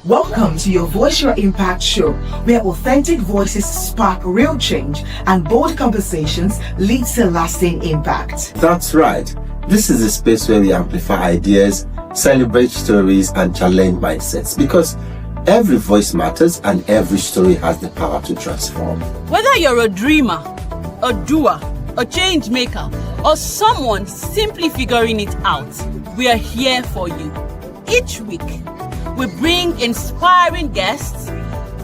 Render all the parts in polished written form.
Welcome to your Voice Your Impact show, where authentic voices spark real change and bold conversations lead to lasting impact. That's right. This is a space where we amplify ideas, celebrate stories, and challenge mindsets because every voice matters and every story has the power to transform. Whether you're a dreamer, a doer, a change maker, or someone simply figuring it out, we are here for you. Each week, we bring inspiring guests,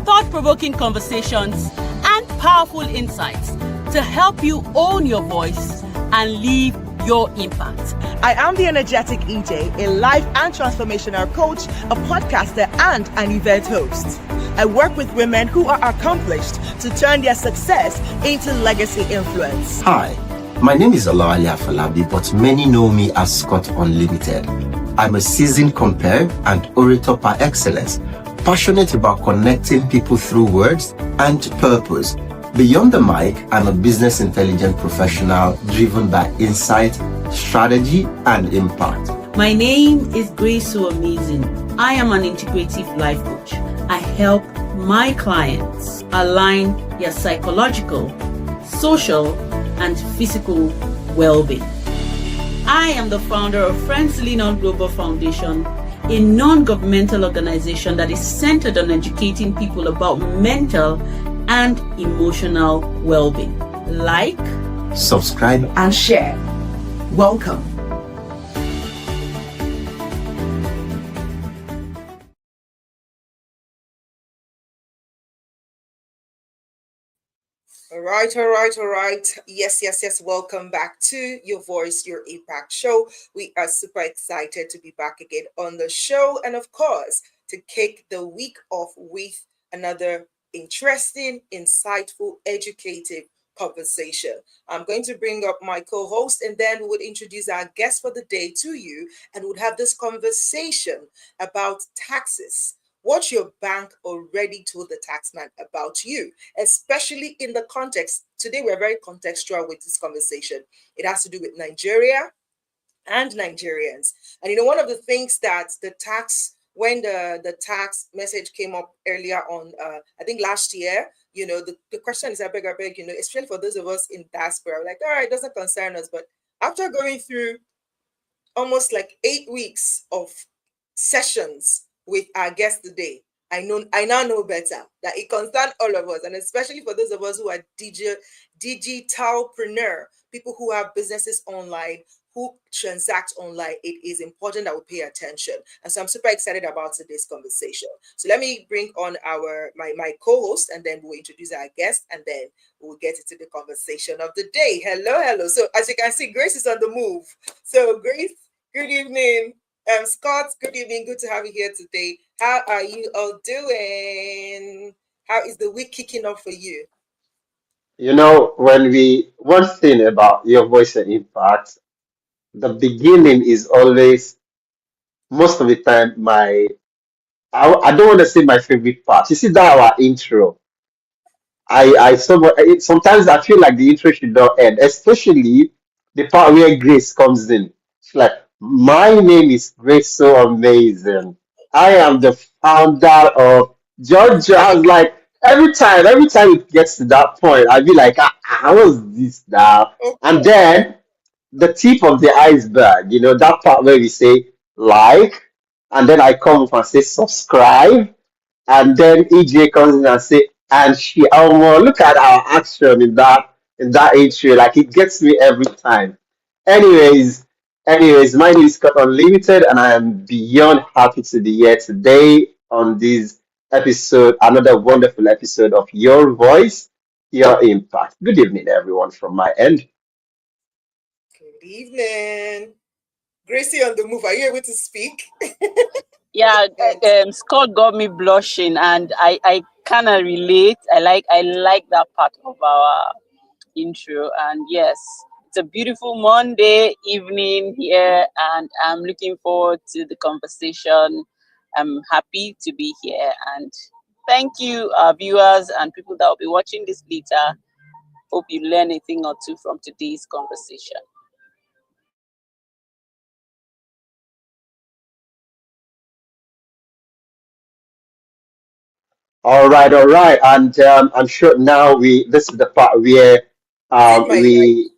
thought-provoking conversations, and powerful insights to help you own your voice and leave your impact. I am the energetic EJ, a life and transformational coach, a podcaster, and an event host. I work with women who are accomplished to turn their success into legacy influence. Hi, my name is Olawale Afolabi, but many know me as Scott Unlimited. I'm a seasoned compere and orator par excellence, passionate about connecting people through words and purpose. Beyond the mic, I'm a business intelligence professional driven by insight, strategy, and impact. My name is Grace So Amazing. I am an integrative life coach. I help my clients align their psychological, social, and physical well-being. I am the founder of Friends Lean On Global Foundation, a non-governmental organization that is centered on educating people about mental and emotional well-being. Like, subscribe, and share. Welcome. All right. Yes. Welcome back to Your Voice, Your Impact show. We are super excited to be back again on the show. And of course, to kick the week off with another interesting, insightful, educative conversation. I'm going to bring up my co-host and then we would introduce our guest for the day to you and would have this conversation about taxes. What your bank already told the taxman about you, especially in the context. Today, we're very contextual with this conversation. It has to do with Nigeria and Nigerians. And one of the things that when the tax message came up earlier on, I think last year, the question is, I beg, especially for those of us in diaspora, like, all right, it doesn't concern us. But after going through almost like 8 weeks of sessions with our guest today, I now know better that it concerns all of us, and especially for those of us who are digitalpreneur, people who have businesses online, who transact online. It is important that we pay attention, and so I'm super excited about today's conversation. So let me bring on my co-host, and then we'll introduce our guest, and then we'll get into the conversation of the day. Hello. So as you can see, Grace is on the move. So Grace, good evening. Scott, good evening. Good to have you here today. How are you all doing? How is the week kicking off for you? One thing about your voice and impact, the beginning is always, most of the time, I don't want to say my favorite part. You see that our intro. Sometimes I feel like the intro should not end, especially the part where Grace comes in. It's like, my name is Grace So Amazing. I am the founder of Georgia. I was like, every time it gets to that point, I'd be like, how was this now? And then the tip of the iceberg, that part where we say like, and then I come up and say subscribe, and then EJ comes in and say, and she, oh, well, look at our action in that intro. Like it gets me every time. Anyways, my name is Scott Unlimited, and I am beyond happy to be here today on this episode, another wonderful episode of Your Voice, Your Impact. Good evening, everyone, from my end. Good evening. Gracie on the move. Are you able to speak? yeah, Scott got me blushing, and I kind of relate. I like that part of our intro, and yes, it's a beautiful Monday evening here, and I'm looking forward to the conversation. I'm happy to be here, and thank you, our viewers and people that will be watching this later. Hope you learn a thing or two from today's conversation. all right, and I'm sure now we this is the part where Is it my mic? we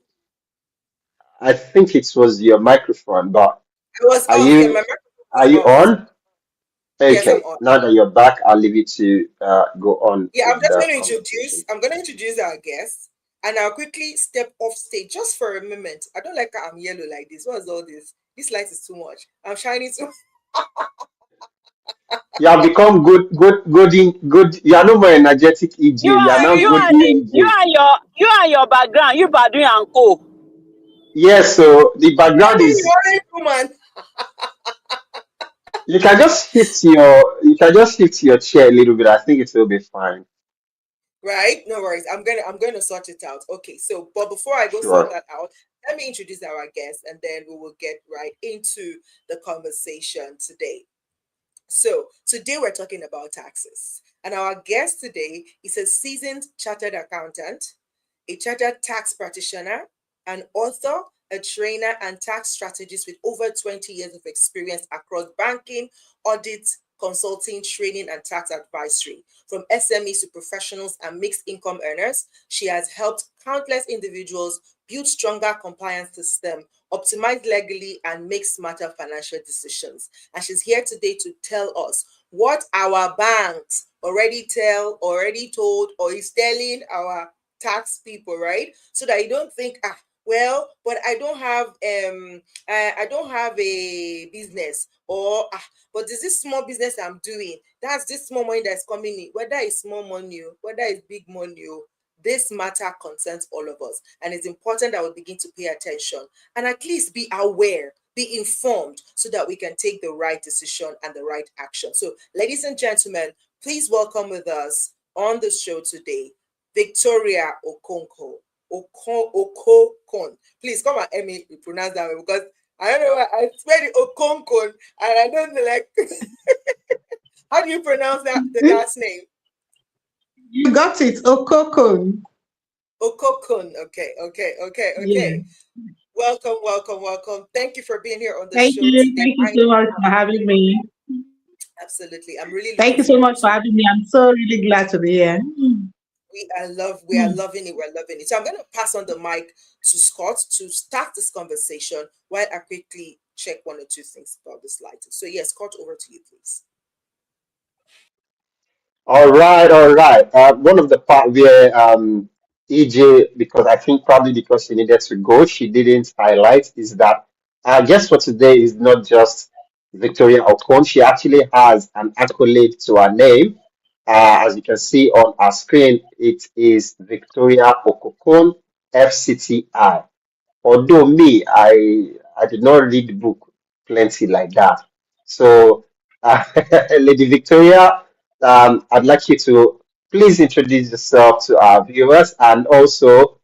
I think it was your microphone, but I was are off. Yeah, my you microphone are was you off. on? Yes, I'm Okay, on. now that you're back, I'll leave you to go on Yeah, I'm with just the going to introduce. conversation. I'm going to introduce our guest, and I'll quickly step off stage just for a moment. I don't like how I'm yellow like this. What's all this? This light is too much. I'm shining too. You have become good. You are no more energetic You EJ. You are are now you good are the you ENJ. are your you are your background. You Badri and Co. Yes, so the background You is orange woman, you can just shift your chair a little bit. I think it will be fine. right? No worries. I'm gonna sort it out. Okay. So, but before I go sort Sure. that out, let me introduce our guest, and then we will get right into the conversation today. So, today we're talking about taxes. And our guest today is a seasoned chartered accountant, a chartered tax practitioner, an author, a trainer, and tax strategist with over 20 years of experience across banking, audit, consulting, training, and tax advisory. From SMEs to professionals and mixed income earners, she has helped countless individuals build stronger compliance system, optimize legally, and make smarter financial decisions. And she's here today to tell us what our banks already told, or is telling our tax people, right? So that you don't think, well, but I don't have a business, or but is this small business I'm doing? That's this small money that's coming in, whether it's small money, whether it's big money. This matter concerns all of us, and it's important that we begin to pay attention and at least be aware, be informed, so that we can take the right decision and the right action. So, ladies and gentlemen, please welcome with us on the show today, Victoria Okonko. Okokon. Please come and help me pronounce that way, because I don't know why I spell it Okonkon and I don't know, like, how do you pronounce that the last name? You got it, Okokon. Okokon. Okay. Yeah. Welcome, welcome, welcome. Thank you for being here on the show today. Thank you so much for having me. Absolutely. I'm really Thank looking you so forward much for to. having me. I'm so really glad to be here. We are loving it. We're loving it. So I'm going to pass on the mic to Scott to start this conversation while I quickly check one or two things about the slides. So yes, Scott, over to you, please. All right, all right. One of the part where EJ, because I think probably because she needed to go, she didn't highlight is that guess what today is not just Victoria Ocon. She actually has an accolade to her name. As you can see on our screen, it is Victoria Okokon FCTI. Although me, I did not read the book plenty like that. So, Lady Victoria, I'd like you to please introduce yourself to our viewers, and also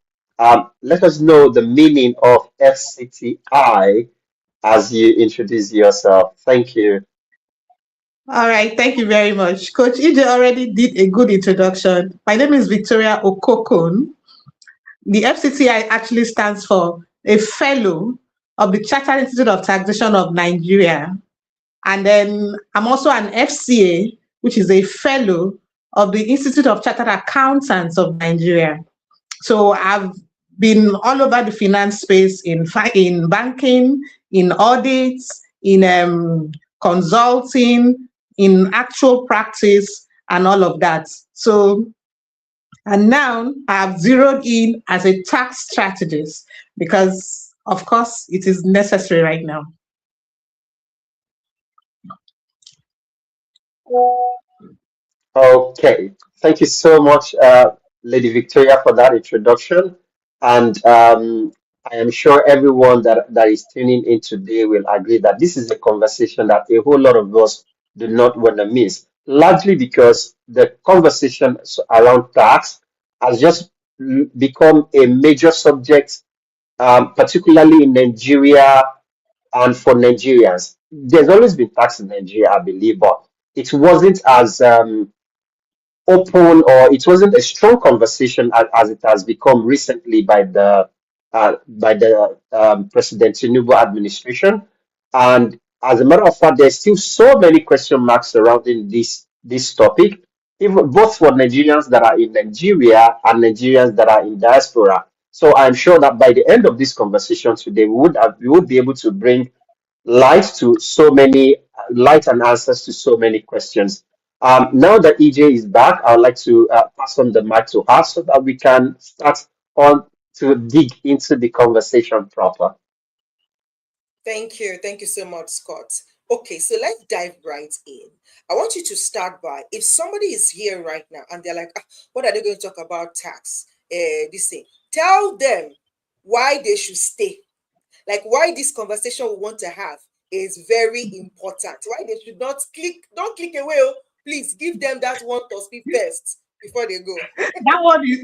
let us know the meaning of FCTI as you introduce yourself. Thank you. All right, thank you very much. Coach EJ already did a good introduction. My name is Victoria Okokon. The FCTI actually stands for a fellow of the Chartered Institute of Taxation of Nigeria. And then I'm also an FCA, which is a fellow of the Institute of Chartered Accountants of Nigeria. So I've been all over the finance space in banking, in audits, in consulting, in actual practice, and all of that. So, and now I've zeroed in as a tax strategist because, of course, it is necessary right now. Okay, thank you so much, Lady Victoria, for that introduction. And I am sure everyone that is tuning in today will agree that this is a conversation that a whole lot of us do not want to miss, largely because the conversation around tax has just become a major subject, particularly in Nigeria and for Nigerians. There's always been tax in Nigeria, I believe, but it wasn't as open, or it wasn't a strong conversation as it has become recently by the President Tinubu administration. And as a matter of fact, there's still so many question marks surrounding this topic. even both for Nigerians that are in Nigeria and Nigerians that are in diaspora. So I'm sure that by the end of this conversation today, we would be able to bring light and answers to so many questions. Now that EJ is back, I would like to pass on the mic to her so that we can start on to dig into the conversation proper. Thank you. Thank you so much, Scott. Okay, so let's dive right in. I want you to start by, if somebody is here right now and they're like, what are they going to talk about tax? This thing. Tell them why they should stay. Like why this conversation we want to have is very important. Why they should not don't click away. Please give them that one to speak first before they go.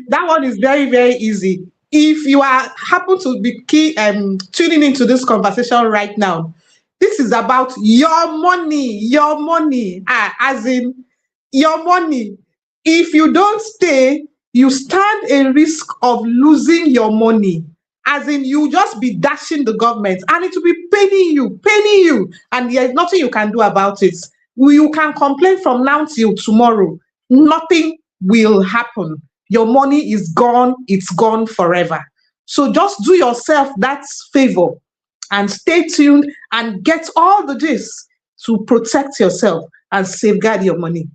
That one is very, very easy. If you are happen to be tuning into this conversation right now, this is about your money, as in your money. If you don't stay, you stand a risk of losing your money. As in, you just be dashing the government and it will be paying you, and there's nothing you can do about it. You can complain from now till tomorrow. Nothing will happen. Your money is gone, it's gone forever. So just do yourself that favor and stay tuned and get all the gist to protect yourself and safeguard your money.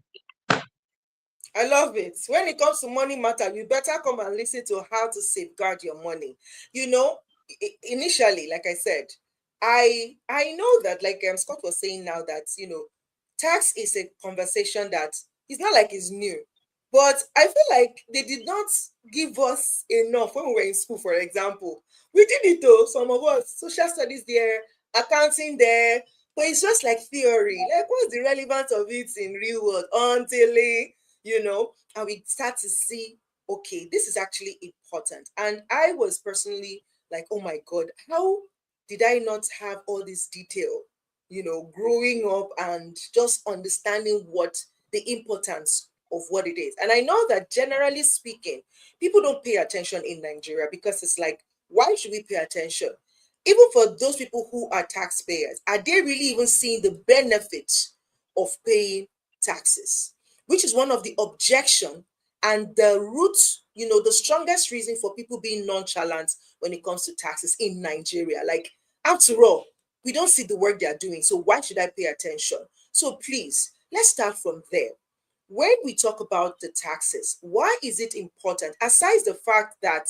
I love it. When it comes to money matter, you better come and listen to how to safeguard your money. You know, initially, like I said, I know that, like Scott was saying now, that, you know, tax is a conversation that it's not like it's new. But I feel like they did not give us enough when we were in school, for example. We did it though, some of us, social studies there, accounting there, but it's just like theory. Like, what's the relevance of it in real world until, you know, and we start to see, okay, this is actually important. And I was personally like, oh my God, how did I not have all this detail, you know, growing up and just understanding what the importance of what it is. And I know that generally speaking, people don't pay attention in Nigeria because it's like, why should we pay attention? Even for those people who are taxpayers, are they really even seeing the benefits of paying taxes? Which is one of the objection and the roots, you know, the strongest reason for people being nonchalant when it comes to taxes in Nigeria. Like, after all, we don't see the work they are doing, so why should I pay attention? So please, let's start from there. When we talk about the taxes, why is it important? Aside the fact that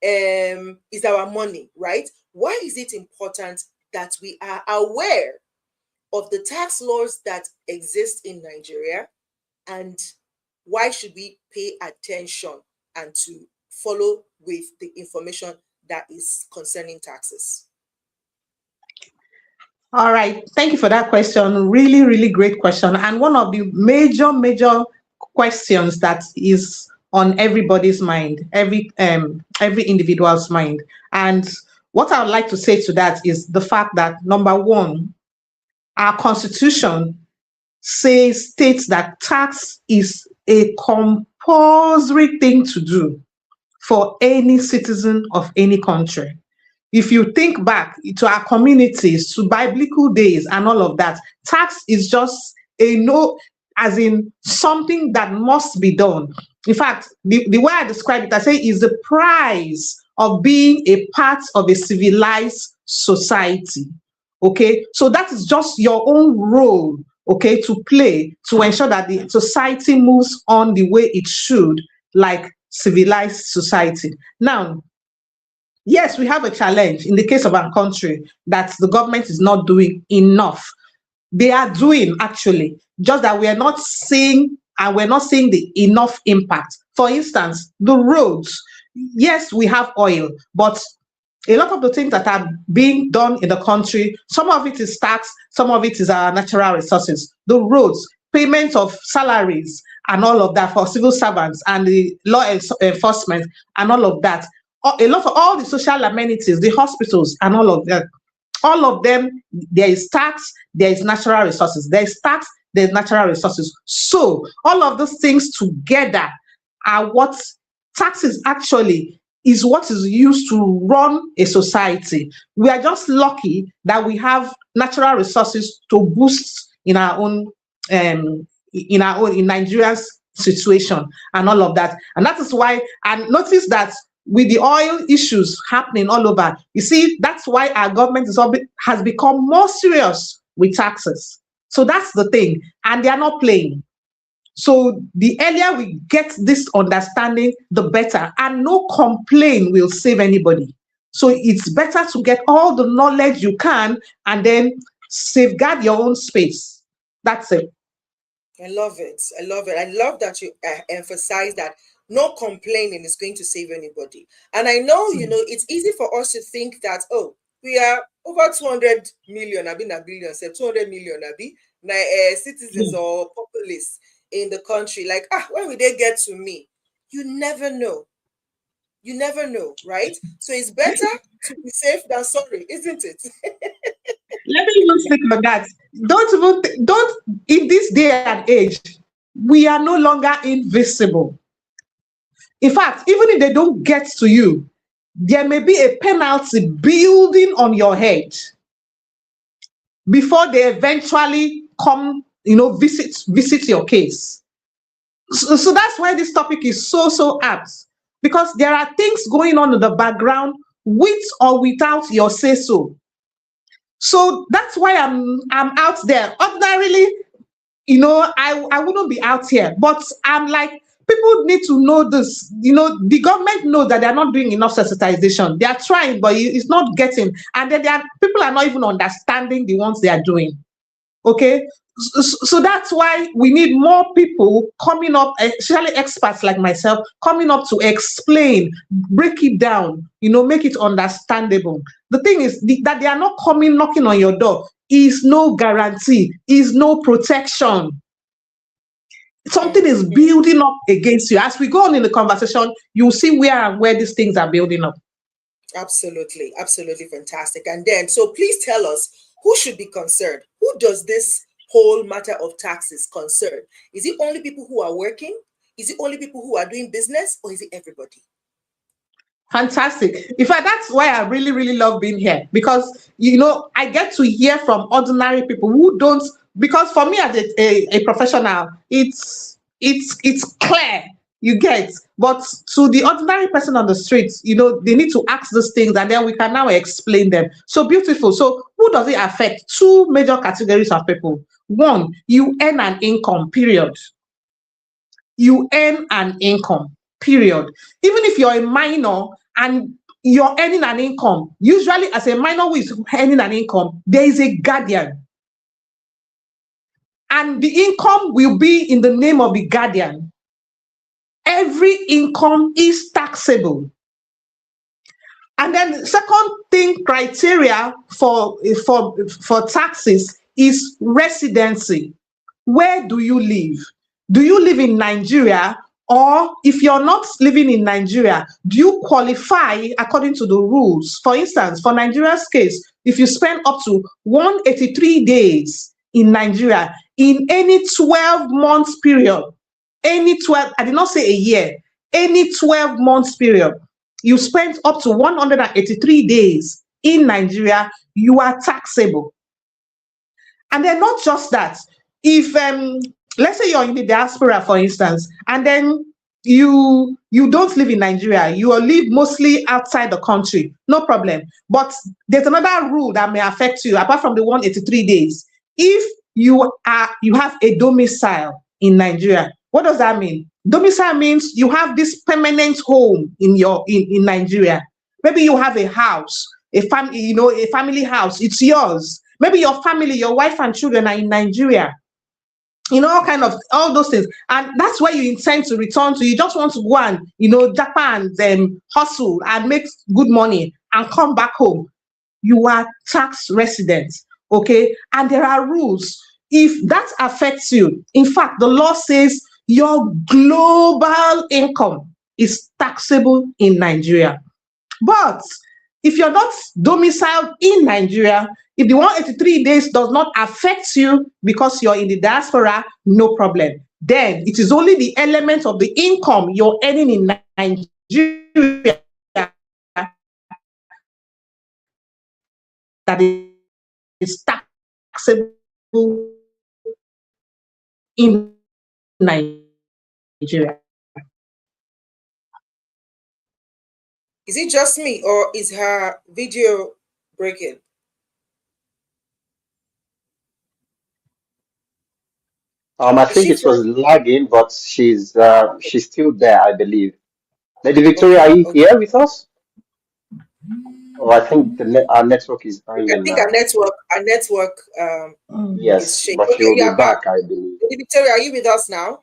it's our money, right? Why is it important that we are aware of the tax laws that exist in Nigeria? And why should we pay attention and to follow with the information that is concerning taxes? All right, thank you for that question. Really, really great question. And one of the major questions that is on everybody's mind, every individual's mind. And what I would like to say to that is the fact that, number one, our constitution states that tax is a compulsory thing to do for any citizen of any country. If you think back to our communities, to biblical days and all of that, tax is just as in something that must be done. In fact, the way I describe it, I say is the price of being a part of a civilized society. Okay, so that is just your own role, okay, to play to ensure that the society moves on the way it should, like civilized society. Now, yes, we have a challenge in the case of our country that the government is not doing enough. They are doing, actually, just that we are not seeing, and we're not seeing the enough impact. For instance, the roads. Yes, we have oil, but a lot of the things that are being done in the country, some of it is tax, some of it is our natural resources. The roads, payment of salaries and all of that for civil servants and the law enforcement and all of that. A lot of all the social amenities, the hospitals and all of that. All of them, there is tax, there is natural resources. There is tax, there is natural resources. So all of those things together are what taxes actually is what is used to run a society. We are just lucky that we have natural resources to boost in our own in Nigeria's situation and all of that. And that is why, and notice that with the oil issues happening all over, you see, that's why our government has become more serious with taxes. So that's the thing. And they are not playing. So the earlier we get this understanding, the better. And no complaint will save anybody. So it's better to get all the knowledge you can and then safeguard your own space. That's it. I love it. I love it. I love that you emphasize that no complaining is going to save anybody. And I know, it's easy for us to think that, oh, we are over 200 million, I've been a billion, say 200 million, citizens or populace in the country. Like, when will they get to me? You never know. You never know, right? So it's better to be safe than sorry, isn't it? Let me even speak on that. Don't, in this day and age, we are no longer invisible. In fact, even if they don't get to you, there may be a penalty building on your head before they eventually come, visit your case. So that's why this topic is so apt, because there are things going on in the background with or without your say so. So that's why I'm out there. Ordinarily, I wouldn't be out here, but I'm like, people need to know this. The government knows that they're not doing enough sensitization. They are trying, but it's not getting. And then people are not even understanding the ones they are doing. Okay? So that's why we need more people coming up, especially experts like myself, coming up to explain, break it down, make it understandable. The thing is that they are not coming knocking on your door is no guarantee, is no protection. Something is building up against you. As we go on in the conversation, you'll see where these things are building up. Absolutely, absolutely fantastic. And then, so please tell us, who should be concerned? Who does this whole matter of taxes concern? Is it only people who are working? Is it only people who are doing business, or is it everybody? Fantastic. In fact, that's why I really, really love being here, because, I get to hear from ordinary people who don't, because for me as a professional, it's clear, you get, but to the ordinary person on the streets, they need to ask these things and then we can now explain them. So beautiful. So who does it affect? Two major categories of people. One, you earn an income, period. You earn an income, period. Even if you're a minor and you're earning an income, usually as a minor who is earning an income, there is a guardian. And the income will be in the name of the guardian. Every income is taxable. And then the second thing, criteria for taxes is residency. Where do you live? Do you live in Nigeria? Or if you're not living in Nigeria, do you qualify according to the rules? For instance, for Nigeria's case, if you spend up to 183 days in Nigeria in any 12 months period, I did not say a year, any 12 months period, you spend up to 183 days in Nigeria, you are taxable. And then not just that, if let's say you're in the diaspora, for instance, and then you don't live in Nigeria, you live mostly outside the country, no problem. But there's another rule that may affect you apart from the 183 days. If you have a domicile in Nigeria, what does that mean? Domicile means you have this permanent home in Nigeria. Maybe you have a house, a family house, it's yours. Maybe your family, your wife and children are in Nigeria. All those things. And that's where you intend to return to. You just want to go and, Japan, hustle and make good money and come back home. You are tax residents, okay? And there are rules. If that affects you, in fact, the law says your global income is taxable in Nigeria. But if you're not domiciled in Nigeria, if the 183 days does not affect you because you're in the diaspora, no problem. Then it is only the element of the income you're earning in Nigeria that is taxable in Nigeria. Nigeria. Is it just me or is her video breaking? I Is think she it from? was lagging, but she's still there, I believe. Lady Victoria, are Okay, you okay. here with us? Oh, I think our network is I hanging think now. our network is Mm. Yes, shaking. but she Okay, will be you are back. back, I believe. Lady Victoria, are you with us now?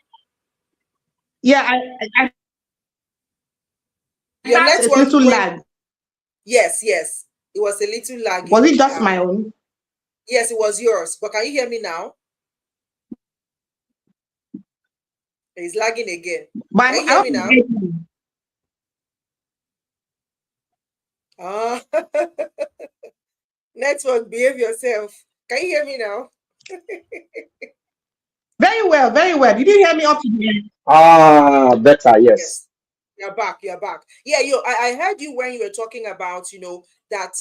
Yeah, I Your had a network little went. lag. Yes, yes. It was a little Was laggy. it just my own? Yes, it was yours. But can you hear me now? It's lagging again. But Can you I hear hope me you now? get me. Ah, network, behave yourself. Can you hear me now? Very well, very well. Did you hear me up to the end? Better, yes. Yes. You're back. You're back. Yeah, I heard you when you were talking about, that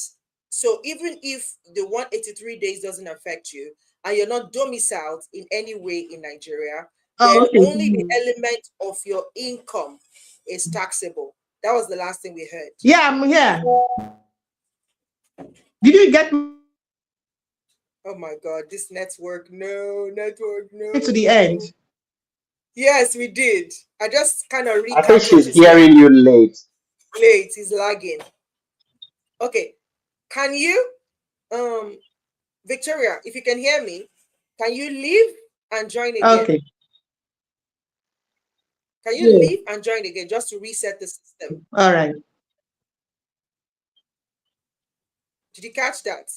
so even if the 183 days doesn't affect you and you're not domiciled in any way in Nigeria, Oh, then okay. only the element of your income is taxable. That was the last thing we heard. Yeah, I'm here. Did you get me Oh my God, this network, no, network, to the no. end? Yes, we did. I just kind of I think recapped what she's you said. hearing you late. Late is lagging. Okay. Can you, Victoria, if you can hear me, can you leave and join again? Okay. Can you Yeah. leave and join again just to reset the system? All right. Did you catch that?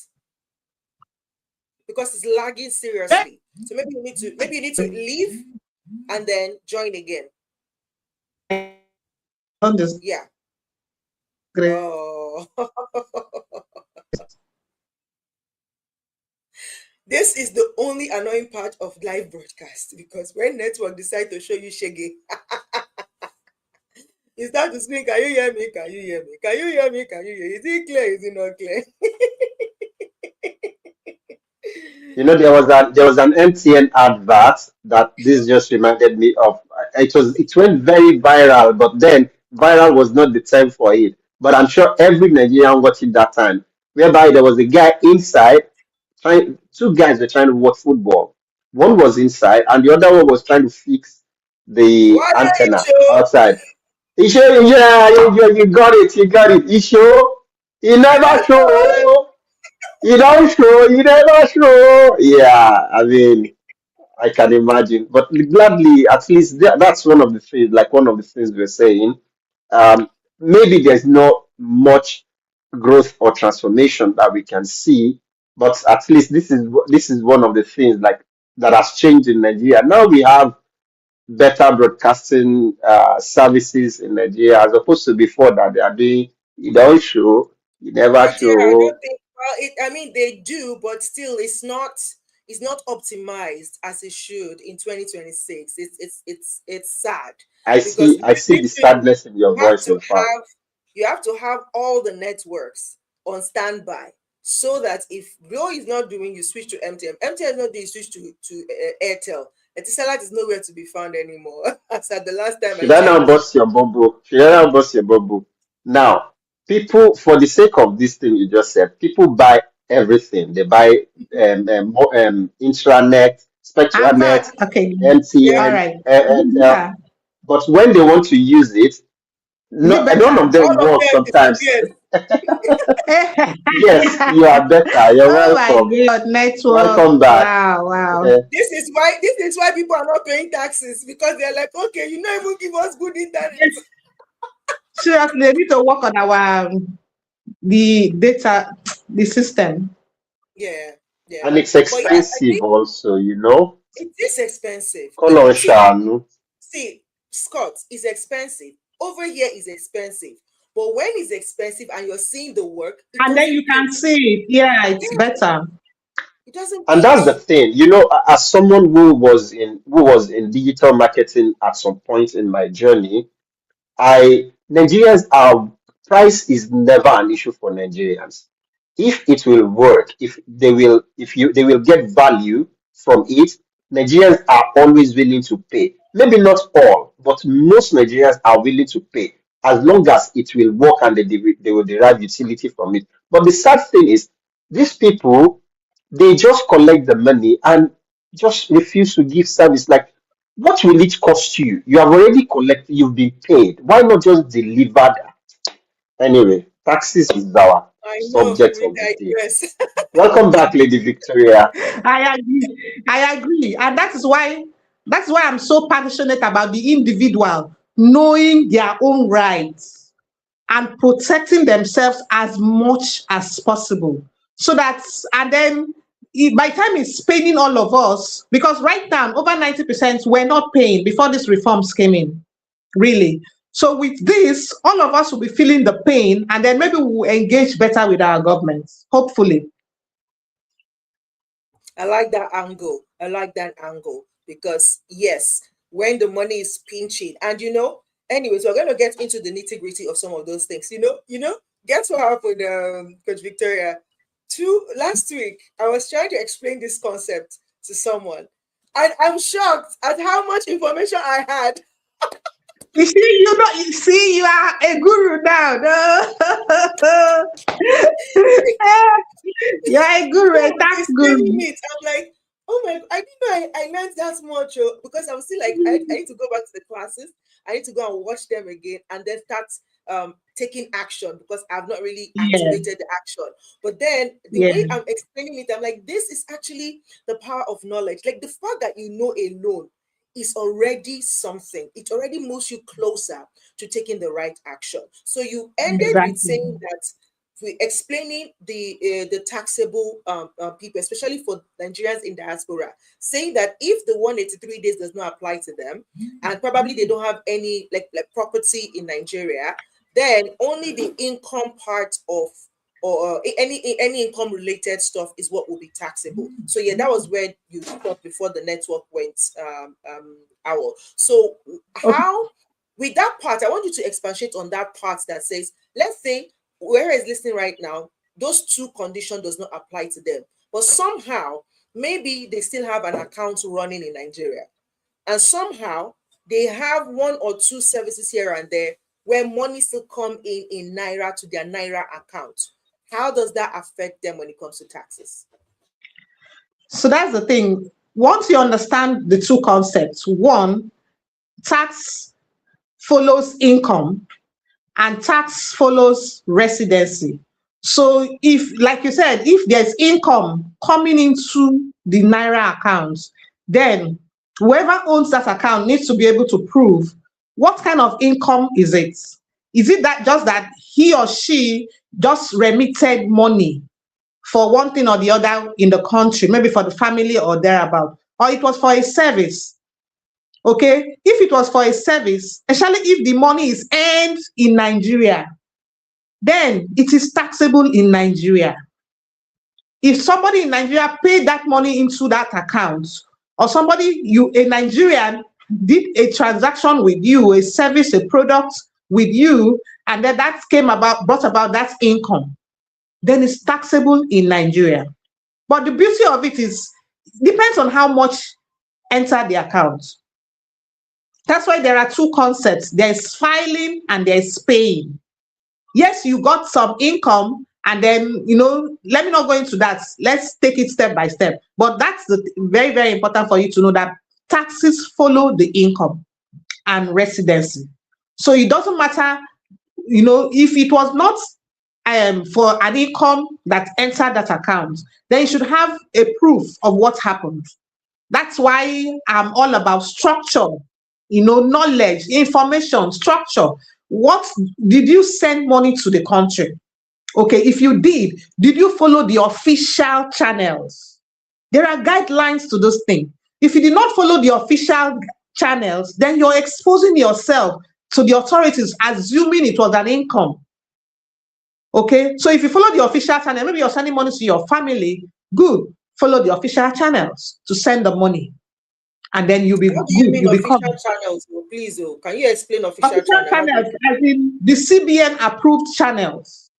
Because it's lagging seriously. So maybe you need to leave and then join again. On the Yeah. screen. Oh. This is the only annoying part of live broadcast because when network decide to show you shaggy, you start to speak. Can you hear me? Can you hear me? Can you hear me? Can you hear me? Is it clear? Is it not clear? You know, there was an MTN advert that this just reminded me of. It went very viral, but then viral was not the term for it. But I'm sure every Nigerian watched it that time, whereby there was a guy inside trying. Two guys were trying to watch football. One was inside, and the other one was trying to fix the What are you antenna show? outside. Isho, yeah, you got it, you got it. Isho, he never Network. show. You don't show, you never show. Yeah, I mean, I can imagine. But gladly, at least that's one of the things, like one of the things we're saying. Maybe there's not much growth or transformation that we can see, but at least this is one of the things like that has changed in Nigeria. Now we have better broadcasting services in Nigeria as opposed to before that they are doing you don't show, you never My dear, I show. don't think. Well, I mean, they do, but still, it's not optimized as it should in 2026. It's sad I because see I see the literally sadness in your you have voice, to in fact. have you have to have all the networks on standby so that if Glo is not doing, you switch to MTN. MTN is not doing, you switch to Airtel. Etisalat is nowhere to be found anymore. As at the last time I Should I now checked. bust your bubble? Should I now bust your bubble? Now, people, for the sake of this thing you just said, people buy everything. They buy intranet, I'm spectranet, back. Okay. Yeah. All MTN, right. Airtel. Yeah. But when they want to use it, Is it none better? of them All of work them sometimes. disappeared. Yes, you are better. You're Oh my welcome. God, network. Welcome back. Wow, wow. Uh, This is why people are not paying taxes because they're like, okay, you not even give us good internet. Seriously, they need to work on our the data, the system. Yeah, yeah. and it's But yeah, I expensive think also, you know. it is expensive. Call on Shanu. See, Scott is expensive. Over here is expensive. But when it's expensive and you're seeing the work, it And then you doesn't pay. can see it. Yeah, it's Yeah, better. it doesn't And pay. that's the thing, you know, as someone who was in digital marketing at some point in my journey, I Nigerians are price is never an issue for Nigerians. If it will work, if they will get value from it, Nigerians are always willing to pay. Maybe not all, but most Nigerians are willing to pay as long as it will work and they will derive utility from it. But the sad thing is, these people, they just collect the money and just refuse to give service. Like, what will it cost you? You have already collected, you've been paid. Why not just deliver that? Anyway, taxes is our I know subject we of the day. digress. Welcome back, Lady Victoria. I agree. I agree. And that's why I'm so passionate about the individual knowing their own rights and protecting themselves as much as possible. So that, and then by the time it's paying all of us, because right now over 90% were not paying before these reforms came in, really. So with this, all of us will be feeling the pain, and then maybe we'll engage better with our governments, hopefully. I like that angle. I like that angle because yes, when the money is pinching, and anyways, we're going to get into the nitty gritty of some of those things. Guess what happened, Coach Victoria? Last week, I was trying to explain this concept to someone, and I'm shocked at how much information I had. You are a guru now. No. You're a guru, a tax guru. Explaining it, I'm like, oh my! I didn't know I learned that much. Because I was still like, I need to go back to the classes. I need to go and watch them again, and then start taking action because I've not really Yeah, activated the action. But then the yeah, way I'm explaining it, I'm like, this is actually the power of knowledge. Like the fact that you know alone is already something. It already moves you closer to taking the right action. So you ended with exactly. saying that we explaining the taxable people, especially for Nigerians in diaspora, saying that if the 183 days does not apply to them, and probably they don't have any like property in Nigeria, then only the income part of or any income related stuff is what will be taxable. So yeah, that was where you thought before the network went owl. So Okay. how with that part, I want you to expatiate on that part that says, let's say whoever is listening right now, those two conditions does not apply to them, but somehow maybe they still have an account running in Nigeria, and somehow they have one or two services here and there where money still come in naira to their naira account. How does that affect them when it comes to taxes? So that's the thing. Once you understand the two concepts, one, tax follows income and tax follows residency. So if, like you said, if there's income coming into the Naira account, then whoever owns that account needs to be able to prove what kind of income is it? Is it that just that he or she just remitted money for one thing or the other in the country, maybe for the family or thereabout, or it was for a service? Okay, if it was for a service, especially if the money is earned in Nigeria, then it is taxable in Nigeria. If somebody in Nigeria paid that money into that account, or a Nigerian did a transaction with you, a service, a product with you, and then that brought about that income, then it's taxable in Nigeria. But the beauty of it is, depends on how much enter the account. That's why there are two concepts. There's filing and there's paying. Yes, you got some income, and then, let me not go into that. Let's take it step by step. But that's very, very important for you to know that taxes follow the income and residency. So it doesn't matter, if it was not for an income that entered that account, then you should have a proof of what happened. That's why I'm all about structure, knowledge, information, structure. What did you send money to the country? Okay, if you did you follow the official channels? There are guidelines to this thing. If you did not follow the official channels, then you're exposing yourself to the authorities, assuming it was an income. Okay, so if you follow the official channel, maybe you're sending money to your family, good. Follow the official channels to send the money, and then you'll be What do you good. mean You'll be official covered. channels? Please, can you explain official Official channel? channels, as in the CBN approved channels.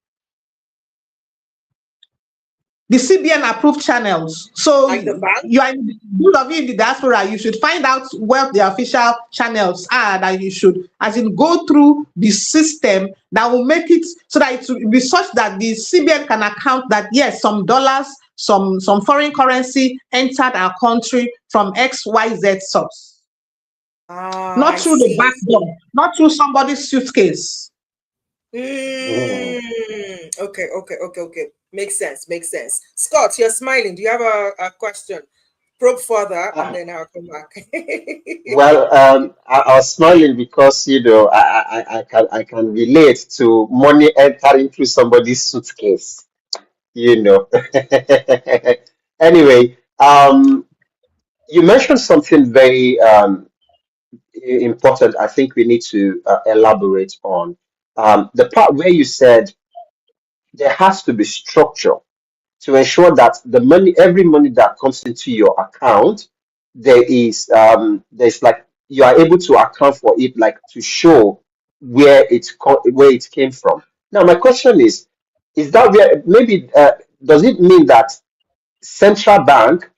the CBN approved channels. So Like the bank? you are those of you in the diaspora, you should find out where the official channels are that you should, as in, go through the system that will make it so that it will be such that the CBN can account that yes, some dollars, some foreign currency entered our country from XYZ source, Ah, not I through the see. back door, not through somebody's suitcase. Mm, okay. Makes sense, makes sense. Scott, you're smiling. Do you have a question? Probe further and Uh, then I'll come back. well, I was smiling because I can relate to money entering through somebody's suitcase. You know. Anyway, you mentioned something very important. I think we need to elaborate on the part where you said there has to be structure to ensure that the money, every money that comes into your account, there's like you are able to account for it, like to show where it came from. Now, my question is that where maybe does it mean that central bank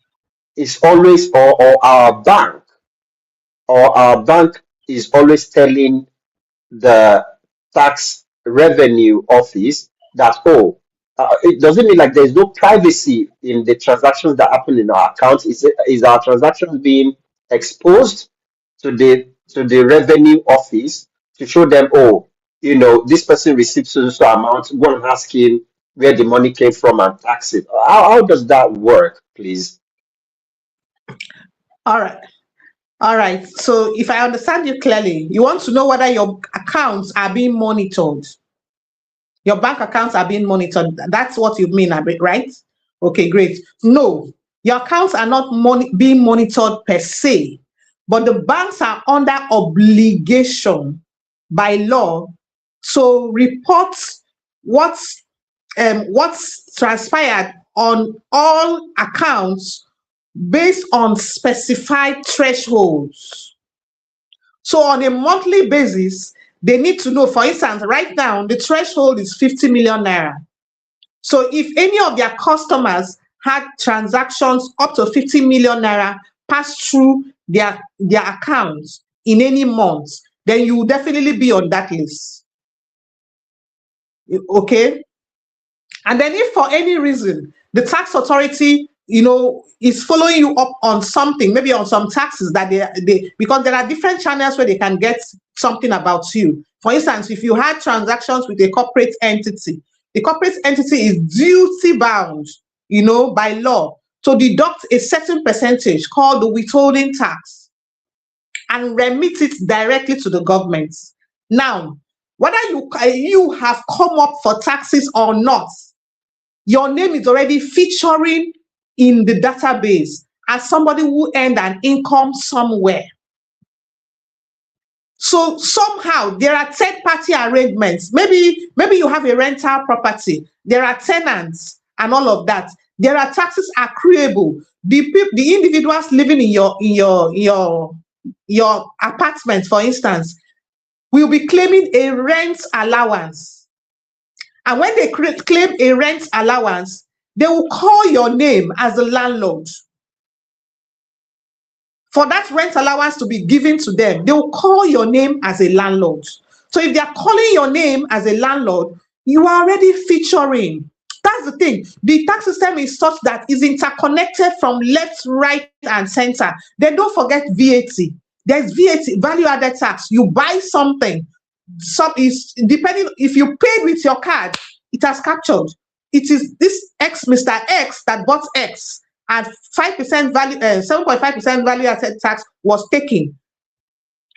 is always or our bank is always telling the tax revenue office that it doesn't mean like there's no privacy in the transactions that happen in our accounts. Is our transactions being exposed to the revenue office to show them, this person received so amount, go and ask him where the money came from and tax it. How does that work, please? All right. All right. So if I understand you clearly, you want to know whether your accounts are being monitored. Your bank accounts are being monitored. That's what you mean, right? Okay, great. No, your accounts are not being monitored per se, but the banks are under obligation by law to report what's transpired on all accounts based on specified thresholds. So on a monthly basis, they need to know, for instance, right now, the threshold is 50 million naira. So if any of their customers had transactions up to 50 million naira pass through their accounts in any month, then you will definitely be on that list. Okay? And then if for any reason the tax authority, is following you up on something, maybe on some taxes that they because there are different channels where they can get something about you. For instance, if you had transactions with a corporate entity, the corporate entity is duty bound, by law to deduct a certain percentage called the withholding tax and remit it directly to the government. Now, whether you have come up for taxes or not, your name is already featuring in the database as somebody who earned an income somewhere. So somehow there are third-party arrangements. Maybe you have a rental property. There are tenants and all of that. There are taxes accruable. The individuals living in your apartment, for instance, will be claiming a rent allowance. And when they claim a rent allowance, they will call your name as a landlord. For that rent allowance to be given to them, they will call your name as a landlord. So if they are calling your name as a landlord, you are already featuring. That's the thing. The tax system is such that it's interconnected from left, right, and center. Then don't forget VAT. There's VAT, value added tax. You buy something. Some is depending if you paid with your card, it has captured. It is this Mr. X that bought X and 5% value, 7.5% value added tax was taken.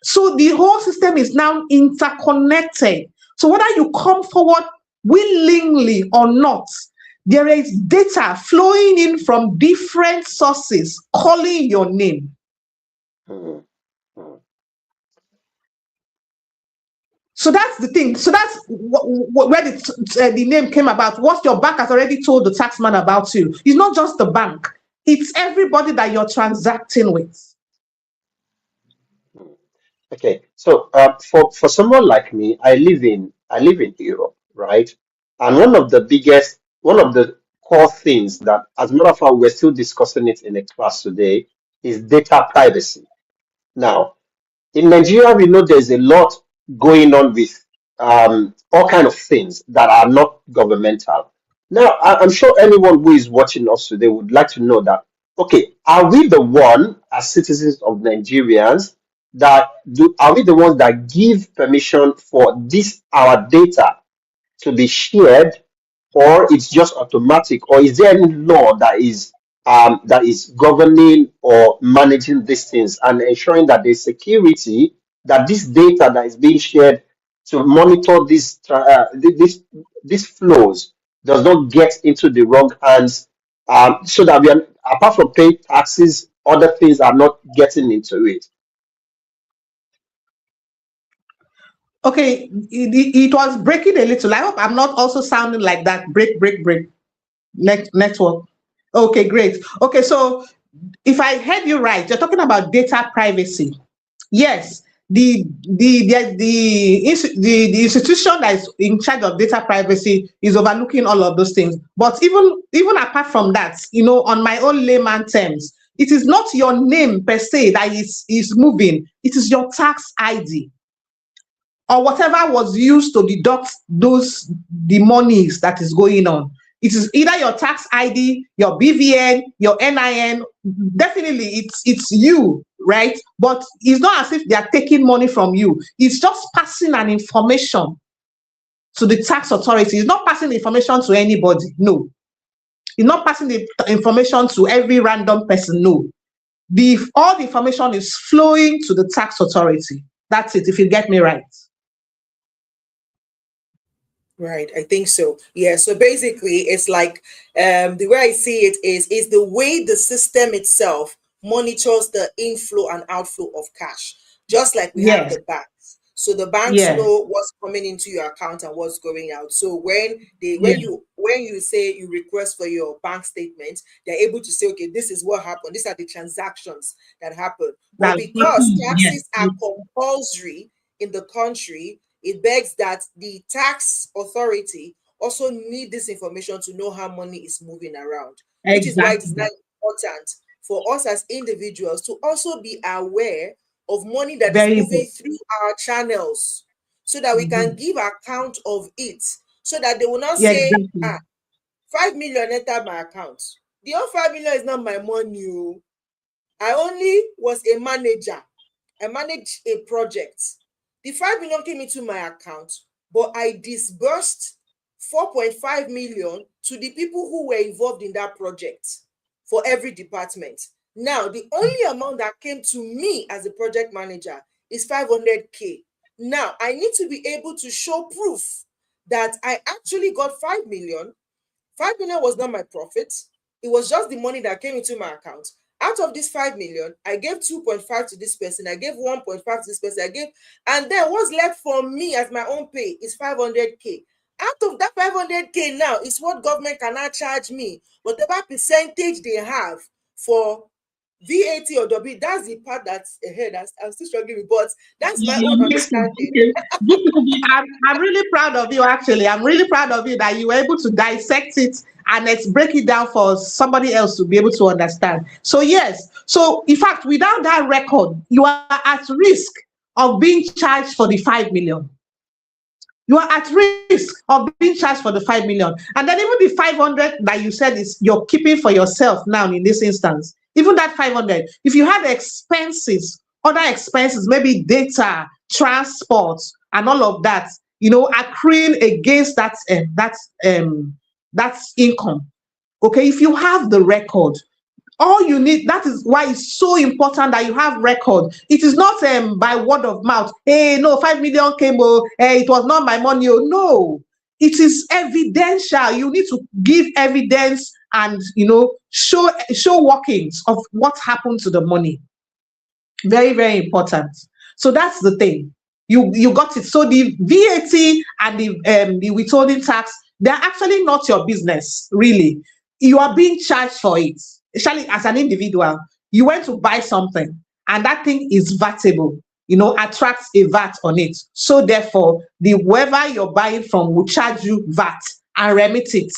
So the whole system is now interconnected. So whether you come forward willingly or not, there is data flowing in from different sources calling your name. Hmm, hmm. So that's the thing. So that's where the name came about. What your bank has already told the taxman about you. It's not just the bank. It's everybody that you're transacting with. Okay, so for someone like me, I live in Europe, right? And one of the core things that, as a matter of fact, we're still discussing it in a class today, is data privacy. Now, in Nigeria, we know there's a lot going on with all kind of things that are not governmental. Now, I'm sure anyone who is watching us today would like to know that, okay, are we the one as citizens of Nigerians are we the ones that give permission for this, our data to be shared, or it's just automatic, or is there any law that is governing or managing these things and ensuring that there's security, that this data that is being shared to monitor these flows does not get into the wrong hands, so that we are, apart from paying taxes, other things are not getting into it. Okay, it was breaking a little. I hope I'm not also sounding like that. Break. Network. Okay, great. Okay, so if I heard you right, you're talking about data privacy. Yes, the institution that is in charge of data privacy is overlooking all of those things. But even apart from that, on my own layman terms, it is not your name per se that is moving. It is your tax ID or whatever was used to deduct the monies that is going on. It is either your tax ID, your BVN, your NIN. Definitely, it's you, right? But it's not as if they are taking money from you. It's just passing an information to the tax authority. It's not passing the information to anybody. No, it's not passing the information to every random person. No, all the information is flowing to the tax authority. That's it. If you get me right. Right, I think so. Yeah, so basically it's like the way I see it is the way the system itself monitors the inflow and outflow of cash, just like we have Yes. the banks. So the banks Yeah. know what's coming into your account and what's going out. So when Yeah. you say you request for your bank statement, they're able to say, okay, this is what happened. These are the transactions that happened. But because taxes are compulsory in the country, it begs that the tax authority also need this information to know how money is moving around, which is why it is Exactly. now important for us as individuals to also be aware of money that is Very moving good. through our channels so that we can give account of it, so that they will not Yeah, say, exactly. 5 million entered my account. The whole 5 million is not my money. Oh. I only was a manager. I managed a project. The 5 million came into my account, but I disbursed 4.5 million to the people who were involved in that project for every department. Now, the only amount that came to me as a project manager is 500K. Now, I need to be able to show proof that I actually got 5 million. 5 million was not my profit. It was just the money that came into my account. Out of this 5 million, I gave 2.5 to this person. I gave 1.5 to this person. And then what's left for me as my own pay is 500K. Out of that 500K now is what government cannot charge me. Whatever percentage they have for VAT or W, that's the part that's ahead. I'm still struggling with, but that's my own understanding. Okay. I'm really proud of you, actually. I'm really proud of you that you were able to dissect it and let's break it down for somebody else to be able to understand. So, yes. So, in fact, without that record, you are at risk of being charged for the 5 million. You are at risk of being charged for the 5 million. And then even the 500 that you said is you're keeping for yourself now in this instance, even that 500, if you had expenses, other expenses, maybe data, transport, and all of that, accruing against that income. Okay, if you have the record, all you need, that is why it's so important that you have record. It is not by word of mouth. Hey, no, 5 million came, hey, it was not my money. Oh, no, it is evidential. You need to give evidence and show workings of what happened to the money. Very, very important. So that's the thing. You got it. So the VAT and the withholding tax, they're actually not your business, really. You are being charged for it. Especially as an individual, you went to buy something and that thing is vatable, attracts a VAT on it. So therefore, whoever you're buying from will charge you VAT and remit it.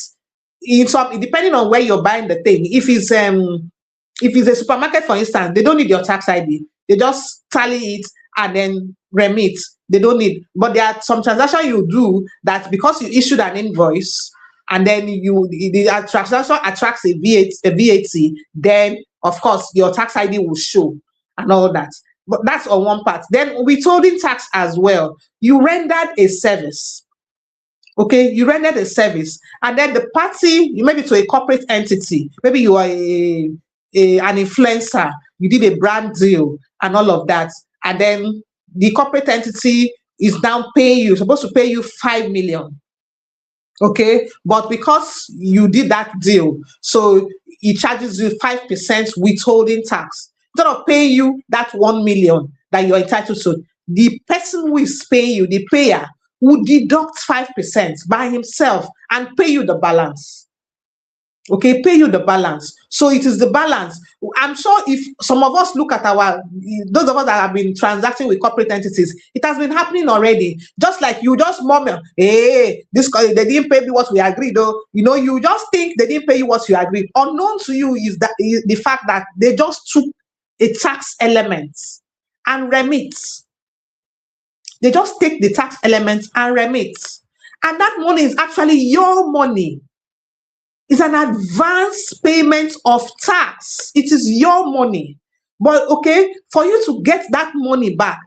depending on where you're buying the thing, if it's a supermarket, for instance, they don't need your tax ID. They just tally it and then remit. They don't need. But there are some transactions you do that because you issued an invoice and then the transaction attracts a VAT, then of course your tax ID will show and all that. But that's on one part. Then withholding tax as well. You rendered a service. Okay, you rendered a service, and then the party, maybe to a corporate entity, maybe you are an influencer, you did a brand deal and all of that, and then the corporate entity is now paying you, supposed to pay you 5 million. Okay, but because you did that deal, so it charges you 5% withholding tax. Instead of paying you that 1 million that you're entitled to, the person who is paying you, the payer, would deduct 5% by himself and pay you the balance. Okay, pay you the balance. So it is the balance. I'm sure if some of us look at those of us that have been transacting with corporate entities, it has been happening already. Just like you just murmur, hey, they didn't pay me what we agreed, though. You just think they didn't pay you what you agreed. Unknown to you is the fact that they just took a tax element and remit. They just take the tax element and remit. And that money is actually your money. It's an advance payment of tax. It is your money. But okay, for you to get that money back,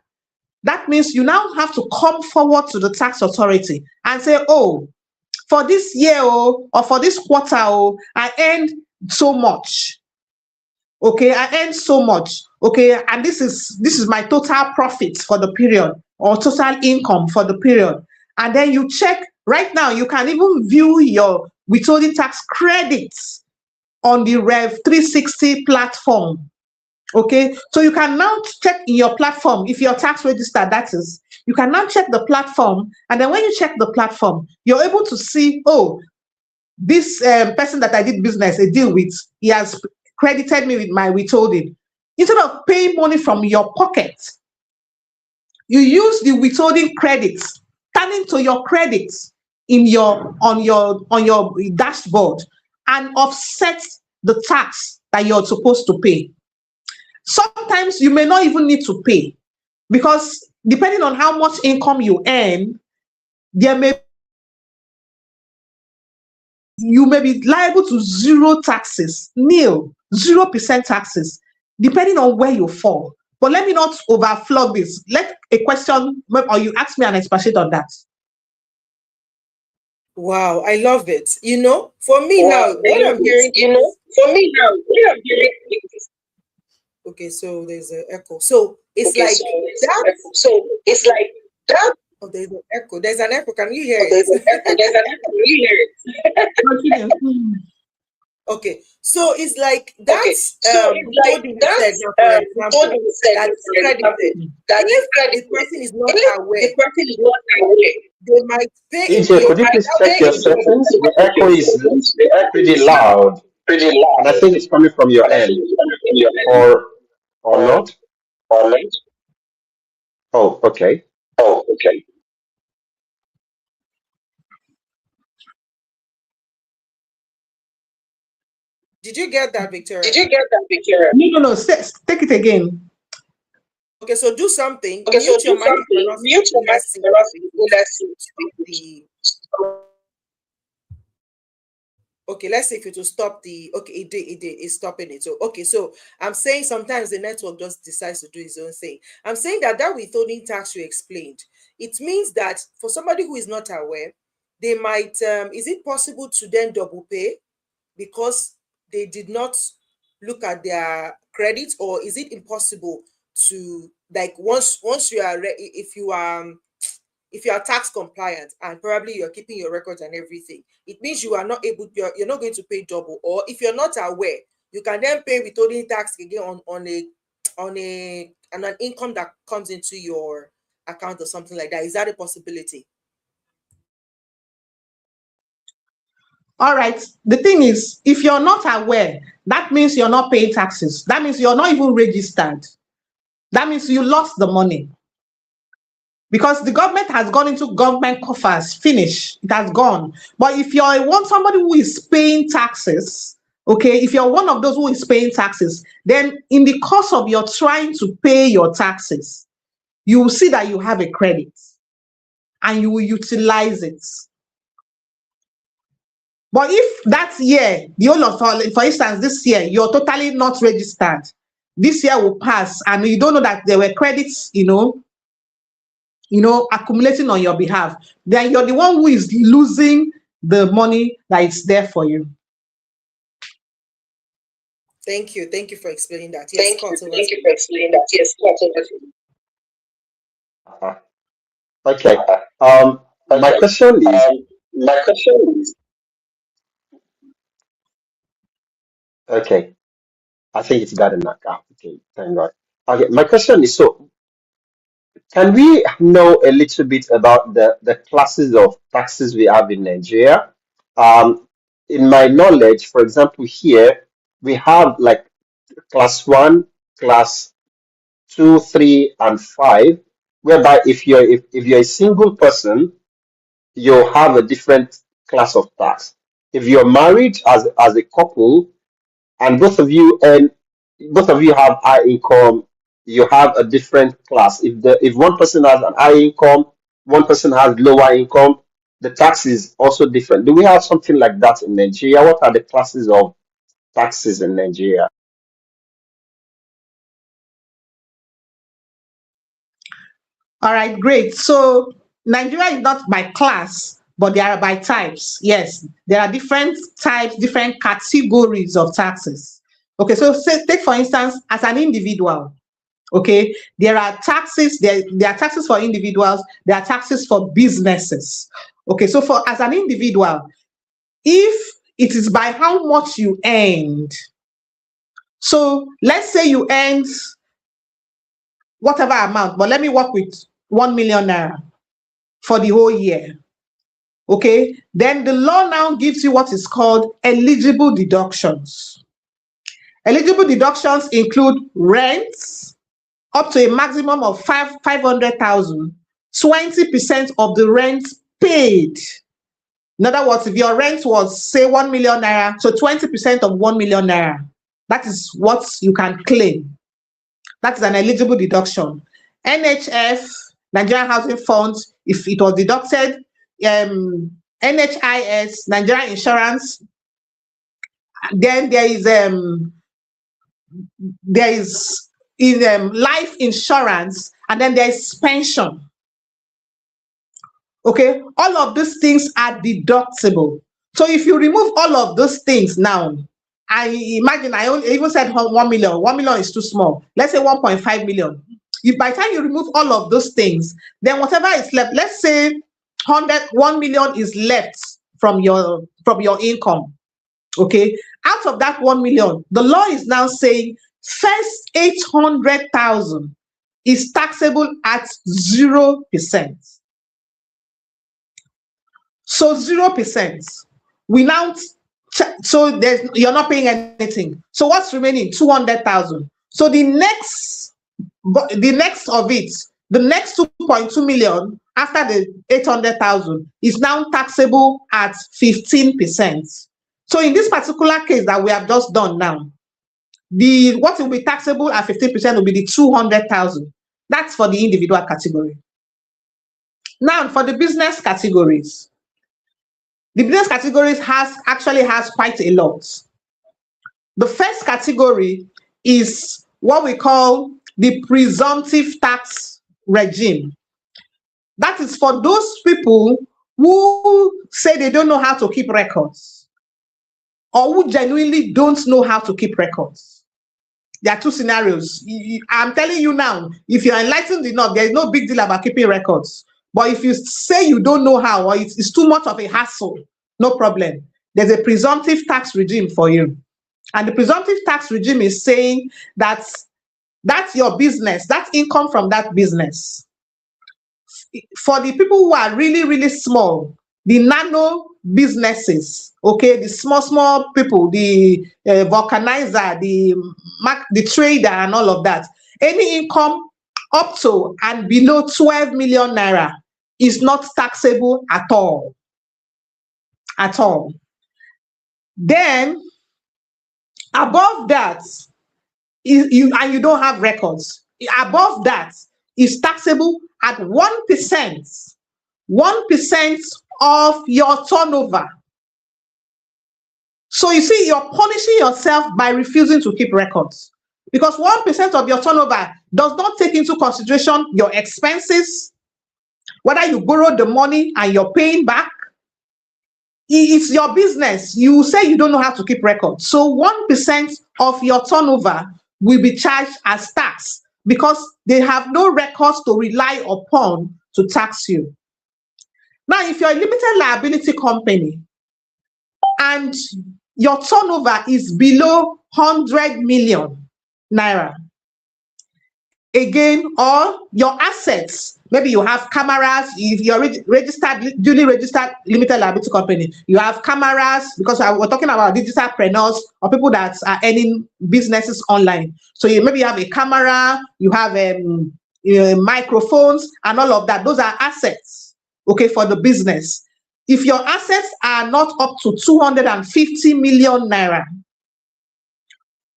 that means you now have to come forward to the tax authority and say, oh, for this year or for this quarter, I earned so much. Okay, I earned so much. Okay, and this is my total profit for the period, or total income for the period. And then you check. Right now, you can even view your withholding tax credits on the Rev 360 platform. Okay, so you can now check in your platform, if you're tax registered, that is, you can now check the platform. And then when you check the platform, you're able to see, oh, this person that I did business, a deal with, he has credited me with my withholding. Instead of paying money from your pocket, you use the withholding credits, turning to your credits on your dashboard and offset the tax that you're supposed to pay. Sometimes you may not even need to pay, because depending on how much income you earn, you may be liable to zero taxes, 0% taxes, depending on where you fall. But let me not overflow this. Let a question, or you ask me and expatiate on that. Wow, I love it. For me now, I'm hearing. Okay, so there's an echo. So it's that. So it's like that. Oh, there's an echo. There's an echo. Can you hear it? There's an echo. Can you hear it? Okay, so it's like that. Okay. So it's like that if the person is not aware, they might pay. EJ, could you please check your settings? The echo is pretty loud, and I think it's coming from your end, or not? Oh, okay. Did you get that, Victoria? No. Take it again. Okay, so do something. Okay, mute your mic. Okay, let's see if it will stop the. Okay, it did. It's stopping it. So okay, so I'm saying sometimes the network just decides to do its own thing. I'm saying that withholding tax you explained, it means that for somebody who is not aware, they might. Is it possible to then double pay because they did not look at their credits, or is it impossible to, like, once you are if you are tax compliant and probably you're keeping your records and everything, it means you are not able, you're not going to pay double. Or if you're not aware, you can then pay withholding tax again on an income that comes into your account or something like that. Is that a possibility? All right. The thing is, if you're not aware, that means you're not paying taxes. That means you're not even registered. That means you lost the money. because the government has gone into government coffers, finish, it has gone. But if you're somebody who is paying taxes, okay, if you're one of those who is paying taxes, then in the course of your trying to pay your taxes, you will see that you have a credit and you will utilize it. But if that year, the whole of, for instance, this year, you're totally not registered, this year will pass and you don't know that there were credits, accumulating on your behalf, then you're the one who is losing the money that is there for you. Thank you for explaining that. Yes, thank you for explaining that. Yes, Okay. My question is, okay. I think it's got a knockout. Okay, thank God. Okay, my question is, so can we know a little bit about the classes of taxes we have in Nigeria? In my knowledge, for example, here we have like class 1, class 2, 3, and 5, whereby if you're a single person, you have a different class of tax. If you're married as a couple and both of you have high income, you have a different class. If one person has an high income, one person has lower income, the tax is also different. Do we have something like that in Nigeria? What are the classes of taxes in Nigeria? All right, great. So Nigeria is not by class, but they are by types. Yes, there are different types, different categories of taxes. Okay, so take for instance, as an individual, okay, there are taxes, there are taxes for individuals, there are taxes for businesses. Okay, so as an individual, if it is by how much you earned, so let's say you earned whatever amount, but let me work with 1 million naira for the whole year. Okay, then the law now gives you what is called eligible deductions. Eligible deductions include rents up to a maximum of 500,000, 20% of the rent paid. In other words, if your rent was, say, 1 million naira, so 20% of 1 million naira, that is what you can claim. That is an eligible deduction. NHF, Nigerian Housing Fund, if it was deducted, NHIS, Nigerian Insurance, then there is life insurance, and then there is pension. Okay, all of these things are deductible. So if you remove all of those things now, I imagine I even said 1 million. 1 million is too small. Let's say 1.5 million. If by the time you remove all of those things, then whatever is left, let's say 1 million is left from your income. Okay, out of that 1 million, the law is now saying first 800,000 is taxable at 0%. So 0%. We now so you're not paying anything. So what's remaining? 200,000. So the next of it, the next 2.2 million after the 800,000 is now taxable at 15%. So in this particular case that we have just done now, what will be taxable at 15% will be the 200,000. That's for the individual category. Now for the business categories. The business categories actually has quite a lot. The first category is what we call the presumptive tax regime. That is for those people who say they don't know how to keep records or who genuinely don't know how to keep records. There are two scenarios. I'm telling you now, if you're enlightened enough, there is no big deal about keeping records. But if you say you don't know how, or it's too much of a hassle, no problem. There's a presumptive tax regime for you. And the presumptive tax regime is saying that that's your business, that income from that business. For the people who are really, really small, the nano businesses, okay, the small people, the vulcanizer, the trader and all of that, any income up to and below 12 million naira is not taxable at all. At all. Then, above that, you don't have records. Above that is taxable at 1%. 1% of your turnover. So you see, you're punishing yourself by refusing to keep records. Because 1% of your turnover does not take into consideration your expenses, whether you borrowed the money and you're paying back. It's your business. You say you don't know how to keep records. So 1% of your turnover will be charged as tax because they have no records to rely upon to tax you. Now, if you're a limited liability company and your turnover is below 100 million naira, again, or your assets, maybe you have cameras, if you're duly registered limited liability company, you have cameras, because we're talking about digitalpreneurs or people that are earning businesses online. So maybe you have a camera, you have microphones and all of that. Those are assets, okay, for the business. If your assets are not up to 250 million naira,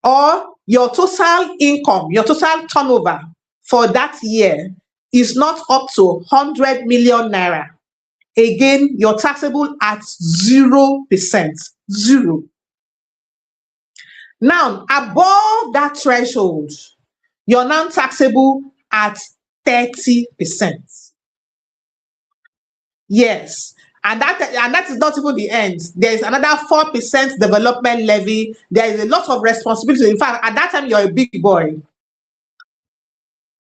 or your total income, your total turnover for that year is not up to 100 million naira, again, you're taxable at 0%. Zero. Now, above that threshold, you're now taxable at 30%. Yes. And that is not even the end. There is another 4% development levy. There is a lot of responsibility. In fact, at that time, you're a big boy.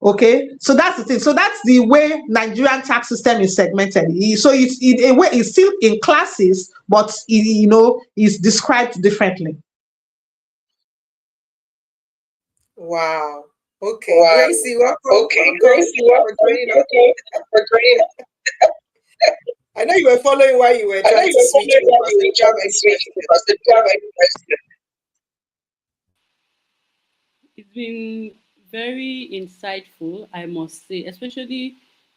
Okay, so that's the thing. So that's the way Nigerian tax system is segmented. So it's in a way it's still in classes, but it's described differently. Wow. Okay. Wow. Gracie, welcome. Okay, Gracie, welcome. I know you were following while you were trying to switch because the job It's been very insightful, I must say, especially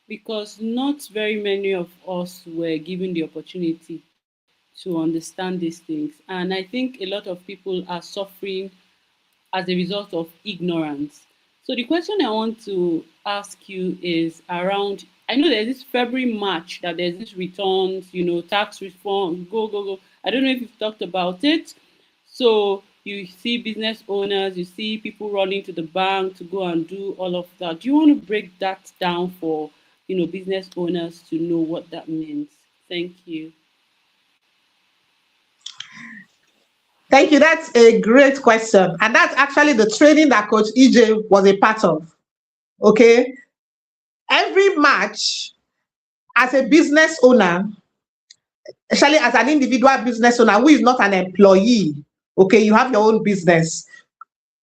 because not very many of us were given the opportunity to understand these things. And I think a lot of people are suffering as a result of ignorance. So the question I want to ask you is around, I know there's this February, March, that there's this returns, tax reform, go. I don't know if you've talked about it. So you see business owners, you see people running to the bank to go and do all of that. Do you want to break that down for, business owners to know what that means? Thank you. Thank you. That's a great question. And that's actually the training that Coach EJ was a part of. Okay. Every March, as a business owner, especially as an individual business owner who is not an employee, okay, you have your own business,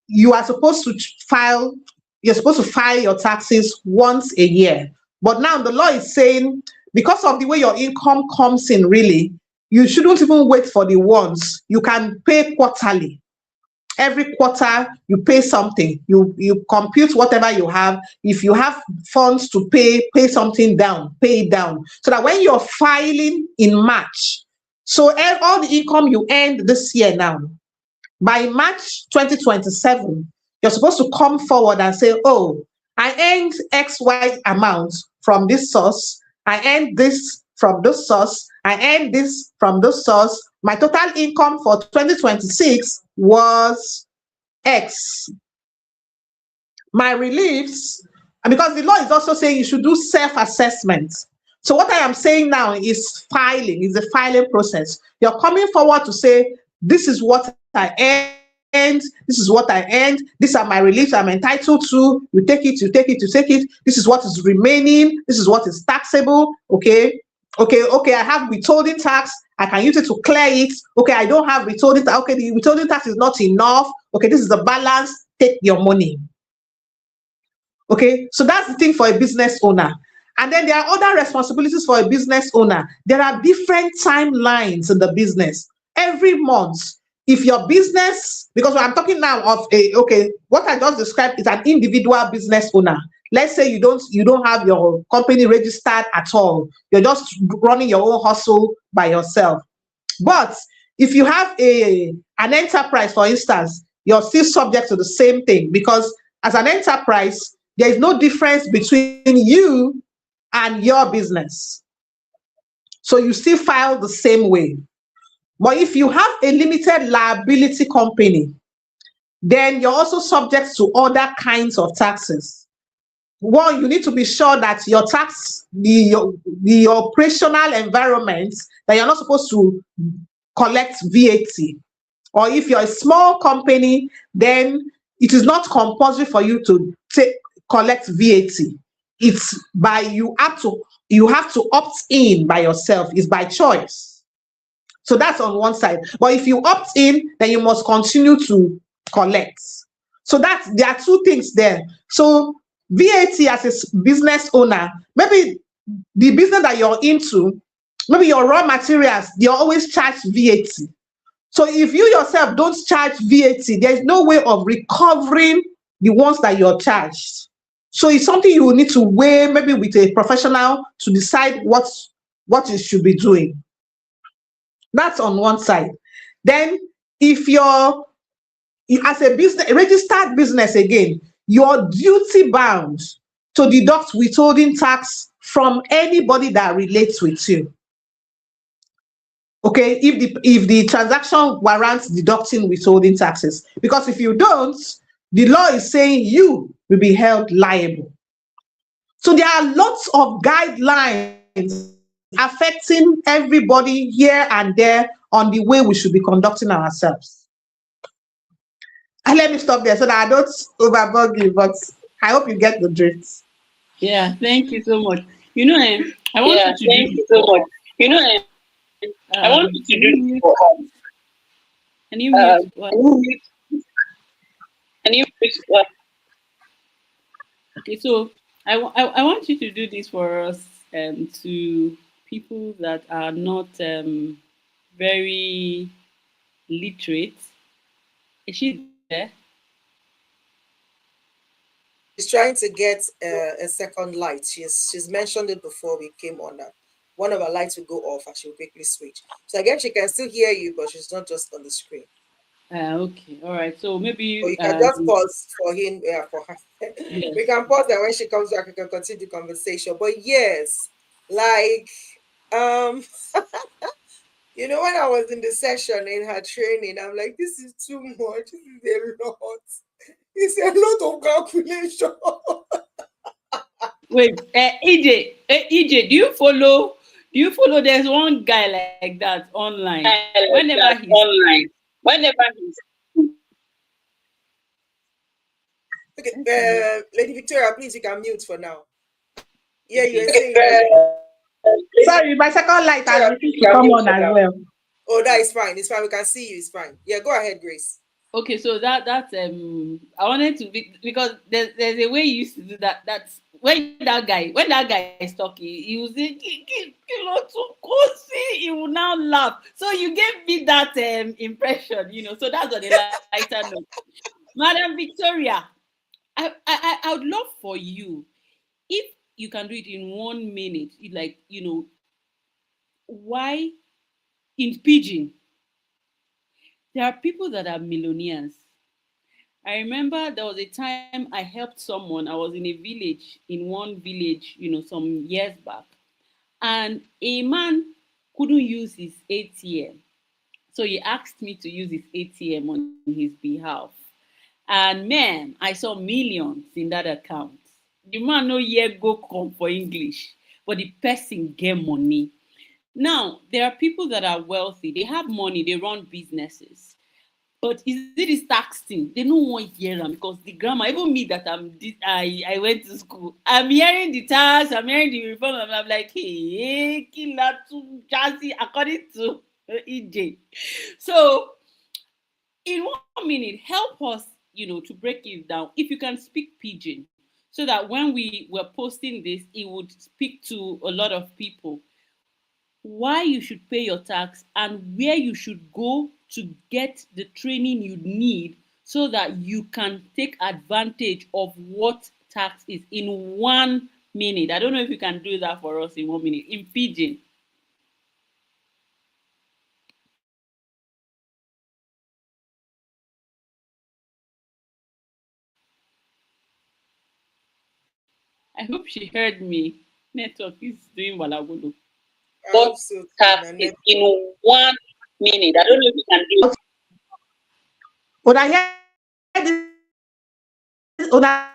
you're supposed to file your taxes once a year. But now the law is saying, because of the way your income comes in, really, you shouldn't even wait for the once. You can pay quarterly. Every quarter, you pay something. You compute whatever you have. If you have funds to pay something down, pay it down. So that when you're filing in March, so all the income you earned this year now, by March 2027, you're supposed to come forward and say, oh, I earned XY amount from this source. I earned this from this source. I earned this from this source. My total income for 2026 was X. My reliefs, and because the law is also saying you should do self-assessment. So what I am saying now is filing, is the filing process. You're coming forward to say, this is what I earned, this is what I earned, these are my reliefs I'm entitled to. You take it, you take it, you take it. This is what is remaining. This is what is taxable. Okay, I have withholding tax. I can use it to clear it. Okay, I don't have withholding tax. Okay, the withholding tax is not enough. Okay, this is the balance. Take your money. Okay, so that's the thing for a business owner. And then there are other responsibilities for a business owner. There are different timelines in the business. Every month, if your business, because I'm talking now of what I just described is an individual business owner. Let's say you don't have your company registered at all. You're just running your own hustle by yourself. But if you have an enterprise, for instance, you're still subject to the same thing, because as an enterprise, there is no difference between you and your business. So you still file the same way. But if you have a limited liability company, then you're also subject to other kinds of taxes. One, you need to be sure that your tax, the operational environment, that you're not supposed to collect VAT. Or if you're a small company, then it is not compulsory for you to collect VAT. It's by you have to opt in by yourself. It's by choice. So that's on one side. But if you opt in, then you must continue to collect. So there are two things there. So VAT as a business owner, maybe the business that you're into, maybe your raw materials, they always charge VAT. So if you yourself don't charge VAT, there's no way of recovering the ones that you're charged. So it's something you will need to weigh, maybe with a professional, to decide what you should be doing. That's on one side. Then if as a registered business again, you're duty bound to deduct withholding tax from anybody that relates with you. Okay, if the transaction warrants deducting withholding taxes, because if you don't, the law is saying you will be held liable. So there are lots of guidelines affecting everybody here and there on the way we should be conducting ourselves. And let me stop there so that I don't overbug you, but I hope you get the drift. Yeah, thank you so much. You know, I want Yeah, you to thank do you so much. You know, I want you to can you do mute, for can you mute what? and you Okay, so I want you to do this for us, to people that are not very literate. Is she there? She's trying to get a second light. She's mentioned it before we came on that one of our lights will go off and she'll quickly switch. So again, she can still hear you, but she's not just on the screen. Okay, all right. So Or maybe you can just pause for him, for her. yes. We can pause, and when she comes back, we can continue the conversation. But yes, like you know, when I was in the session in her training, I'm like, this is too much. This is a lot. It's a lot of calculation. Wait, EJ, do you follow? Do you follow? There's one guy like that online. Whenever he's online. Whenever he's Okay, Lady Victoria, please, you can mute for now. Yeah, okay. you were saying. Sorry, my second light has come on as well. Oh, that is fine. It's fine. We can see you. It's fine. Yeah, go ahead, Grace. Okay, so that's I wanted to be, because there's a way you used to do that. That's when that guy is talking, he will say he will now laugh. So you gave me that impression, so that's on a lighter note. Madam Victoria, I would love for you, if you can do it in 1 minute, why in pidgin there are people that are millionaires. I remember there was a time I helped someone. I was in a village, in one village, some years back, and a man couldn't use his ATM. So he asked me to use his ATM on his behalf. And man, I saw millions in that account. The man no yet go come for English, but the person get money. Now, there are people that are wealthy. They have money. They run businesses. But is it this tax thing? They don't want to hear them, because the grammar, even me that I went to school, I'm hearing the tax, I'm hearing the reform, and I'm like, hey, killer too jazzy, according to EJ. So, in 1 minute, help us, to break it down. If you can speak pidgin, so that when we were posting this, it would speak to a lot of people. Why you should pay your tax and where you should go to get the training you need, so that you can take advantage of what tax is in 1 minute. I don't know if you can do that for us in 1 minute in pidgin. I hope she heard me. Network is doing walagolo. What tax is in 1 minute? I don't know if you can do it. When I hear this, when I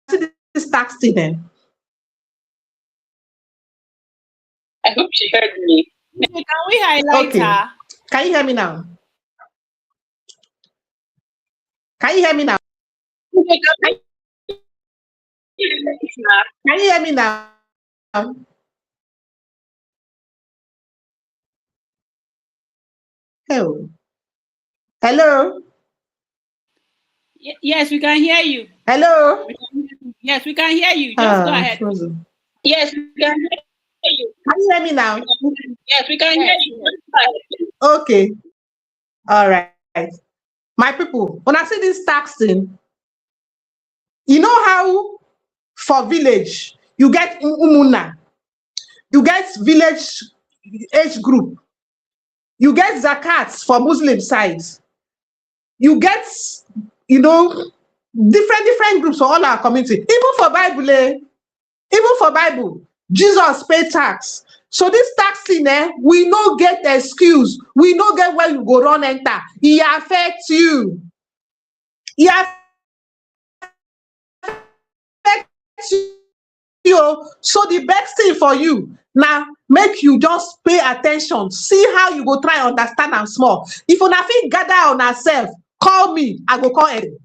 see this tax thing, then I hope she heard me. Can we highlight okay. her? Can you hear me now? Can you hear me now? Can you hear me now? Hello. Hello. Yes, we can hear you. Hello. Yes, we can hear you. Just go ahead. Frozen. Yes, we can hear you. Can you hear me now? Yes, we can hear you. Okay. All right. My people, when I see this tax thing, you know how for village you get umuna, you get village age group, you get zakats for Muslim sides, you get, different groups for all our community. Even for Bible, Jesus paid tax. So this tax thing, we no get excuse. We no get where you go run enter. It affects you. It affects you. So the best thing for you now, make you just pay attention. See how you go try understand am small. If una fit gather on ourselves, call me. I go call Eddie.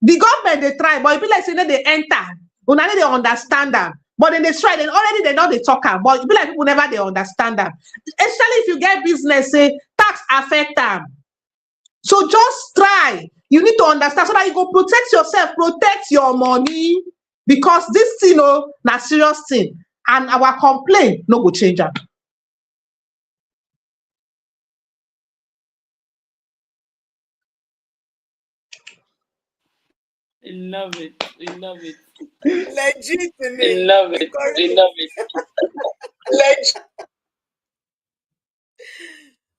The government they try, but it be like say they enter. Una they understand them. But then they try, then already they know they talk am. But it be like people never they understand them. Especially if you get business, say tax affect them. So just try. You need to understand so that you go protect yourself, protect your money. Because this thing, na serious thing. And our complaint no go change am. I love it. We love it. Legit. We love it. We love it. Legit.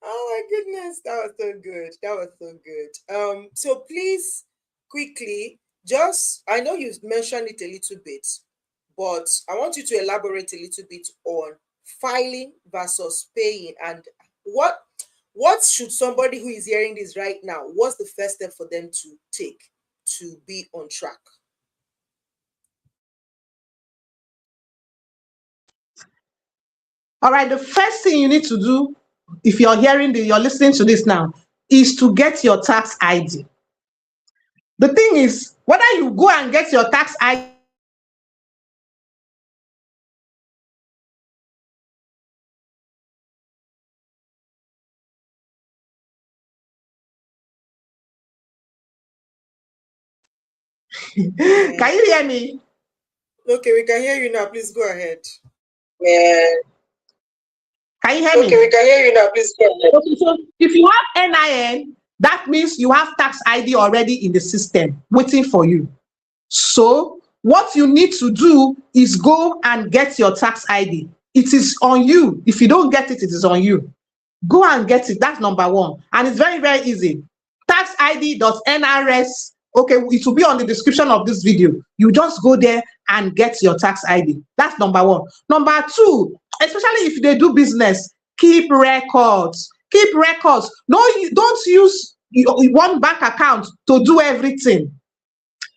Oh my goodness, that was so good. That was so good. So please, quickly, just I know you've mentioned it a little bit, but I want you to elaborate a little bit on filing versus paying, and what should somebody who is hearing this right now, what's the first step for them to take to be on track? All right, the first thing you need to do, if you're you're listening to this now, is to get your tax ID. The thing is, whether you go and get your tax ID, can you hear me? Okay, we can hear you now. Please go ahead. Yeah. Can you hear me? Okay, we can hear you now. Please go ahead. Okay, so if you have NIN, that means you have tax ID already in the system waiting for you. So what you need to do is go and get your tax ID. It is on you. If you don't get it, it is on you. Go and get it. That's number one. And it's very, very easy. taxid.nrs. Okay, it will be on the description of this video. You just go there and get your tax ID. That's number one. Number two, especially if they do business, keep records. Keep records. No, you don't use one bank account to do everything.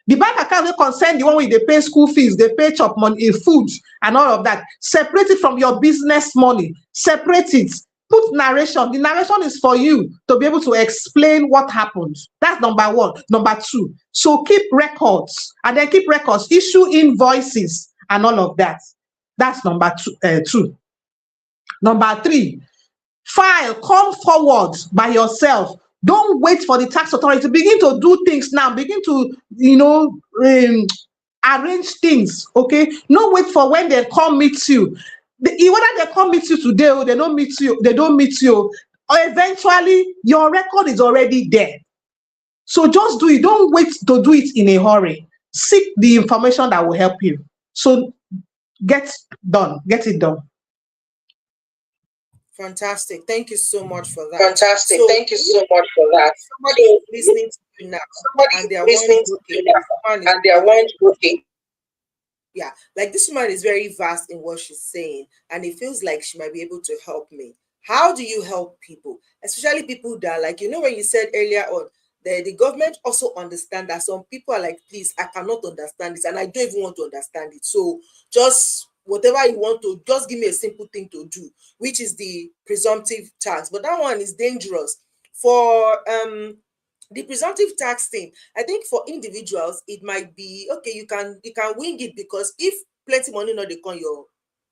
The bank account will concern the one where they pay school fees, they pay chop money, food, and all of that. Separate it from your business money. Separate it. Put narration. The narration is for you to be able to explain what happened. That's number one. Number two, so keep records, and then keep records, issue invoices, and all of that. That's number two. Number three, file, come forward by yourself. Don't wait for the tax authority. Begin to do things now. Begin to, arrange things, okay? No wait for when they come meet you. Whether they come meet you today or they don't meet you, or eventually your record is already there. So just do it. Don't wait to do it in a hurry. seek the information that will help you. So get it done. Fantastic. Thank you so much for that. Fantastic. So, Thank you so much for that. somebody is listening to you now, Somebody and they are listening wondering, to you okay, now, this woman is and they are wondering, okay, yeah, like this woman is very vast in what she's saying, and it feels like she might be able to help me. How do you help people, especially people that, like, when you said earlier on, the government also understand that some people are like, please, I cannot understand this, and I don't even want to understand it. So just whatever you want to, just give me a simple thing to do, which is the presumptive tax. But that one is dangerous for the presumptive tax thing. I think for individuals it might be okay, you can wing it, because if plenty money not dey come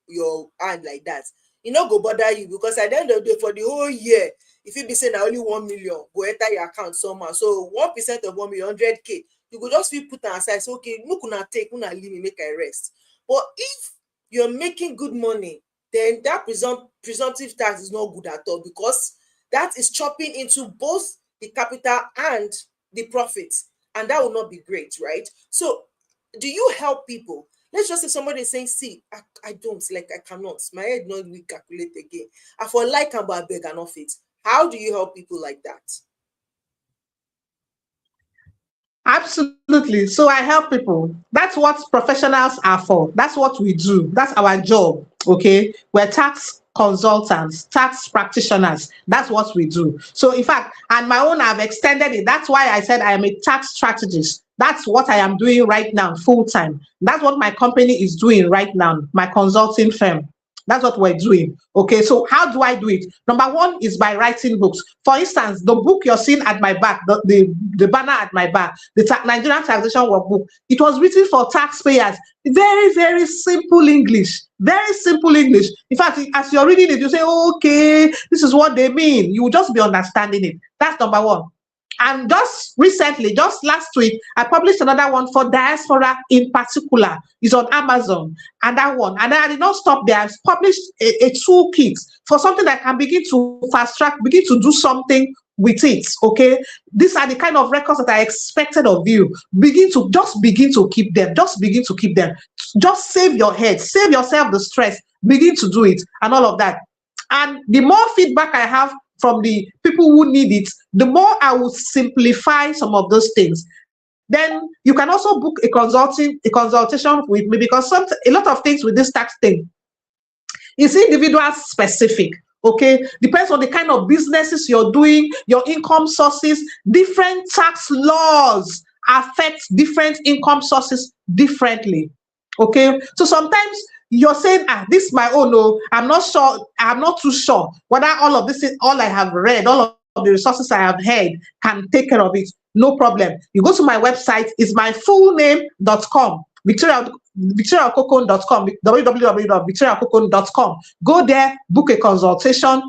your hand like that, e no go bother you, because at the end of the day, for the whole year, if you be saying na only 1 million go enter your account somehow, so 1% of 1 million, 100K, you go just fit put am aside, say okay, make una take, una leave me, make I rest. But if you're making good money, then that presumptive tax is not good at all, because that is chopping into both the capital and the profits, and that will not be great, right? So do you help people? Let's just say somebody is saying, see, I don't, like, I cannot, my head not really calculate again, I for like am, but I beg and off it. How do you help people like that? Absolutely. So I help people. That's what professionals are for. That's what we do. That's our job. Okay. We're tax consultants, tax practitioners. That's what we do. So in fact, and my own, I've extended it. That's why I said I am a tax strategist. That's what I am doing right now, full time. That's what my company is doing right now, my consulting firm. That's what we're doing. Okay, so how do I do it? Number one is by writing books. For instance, the book you're seeing at my back, the banner at my back, the Nigerian Taxation Workbook, it was written for taxpayers. Very, very simple English. Very simple English. In fact, as you're reading it, you say, okay, this is what they mean. You will just be understanding it. That's number one. And just recently, just last week, I published another one for diaspora in particular. It's on Amazon, and that one. And I did not stop there. I've published a toolkit for something that can begin to fast track, begin to do something with it. Okay. These are the kind of records that I expected of you. Begin to keep them. Just begin to keep them. Just save your head, save yourself the stress, begin to do it, and all of that. And the more feedback I have from the people who need it, the more I will simplify some of those things. Then you can also book a consultation with me, because a lot of things with this tax thing is individual specific. Okay, depends on the kind of businesses you're doing, your income sources. Different tax laws affect different income sources differently. Okay, so sometimes you're saying, this is my own, no, I'm not sure, I'm not too sure whether all of this is all I have read, all of the resources I have heard can take care of it. No problem. You go to my website, it's my full name.com, victoriaokokon.com, www.victoriaokokon.com. Go there, book a consultation,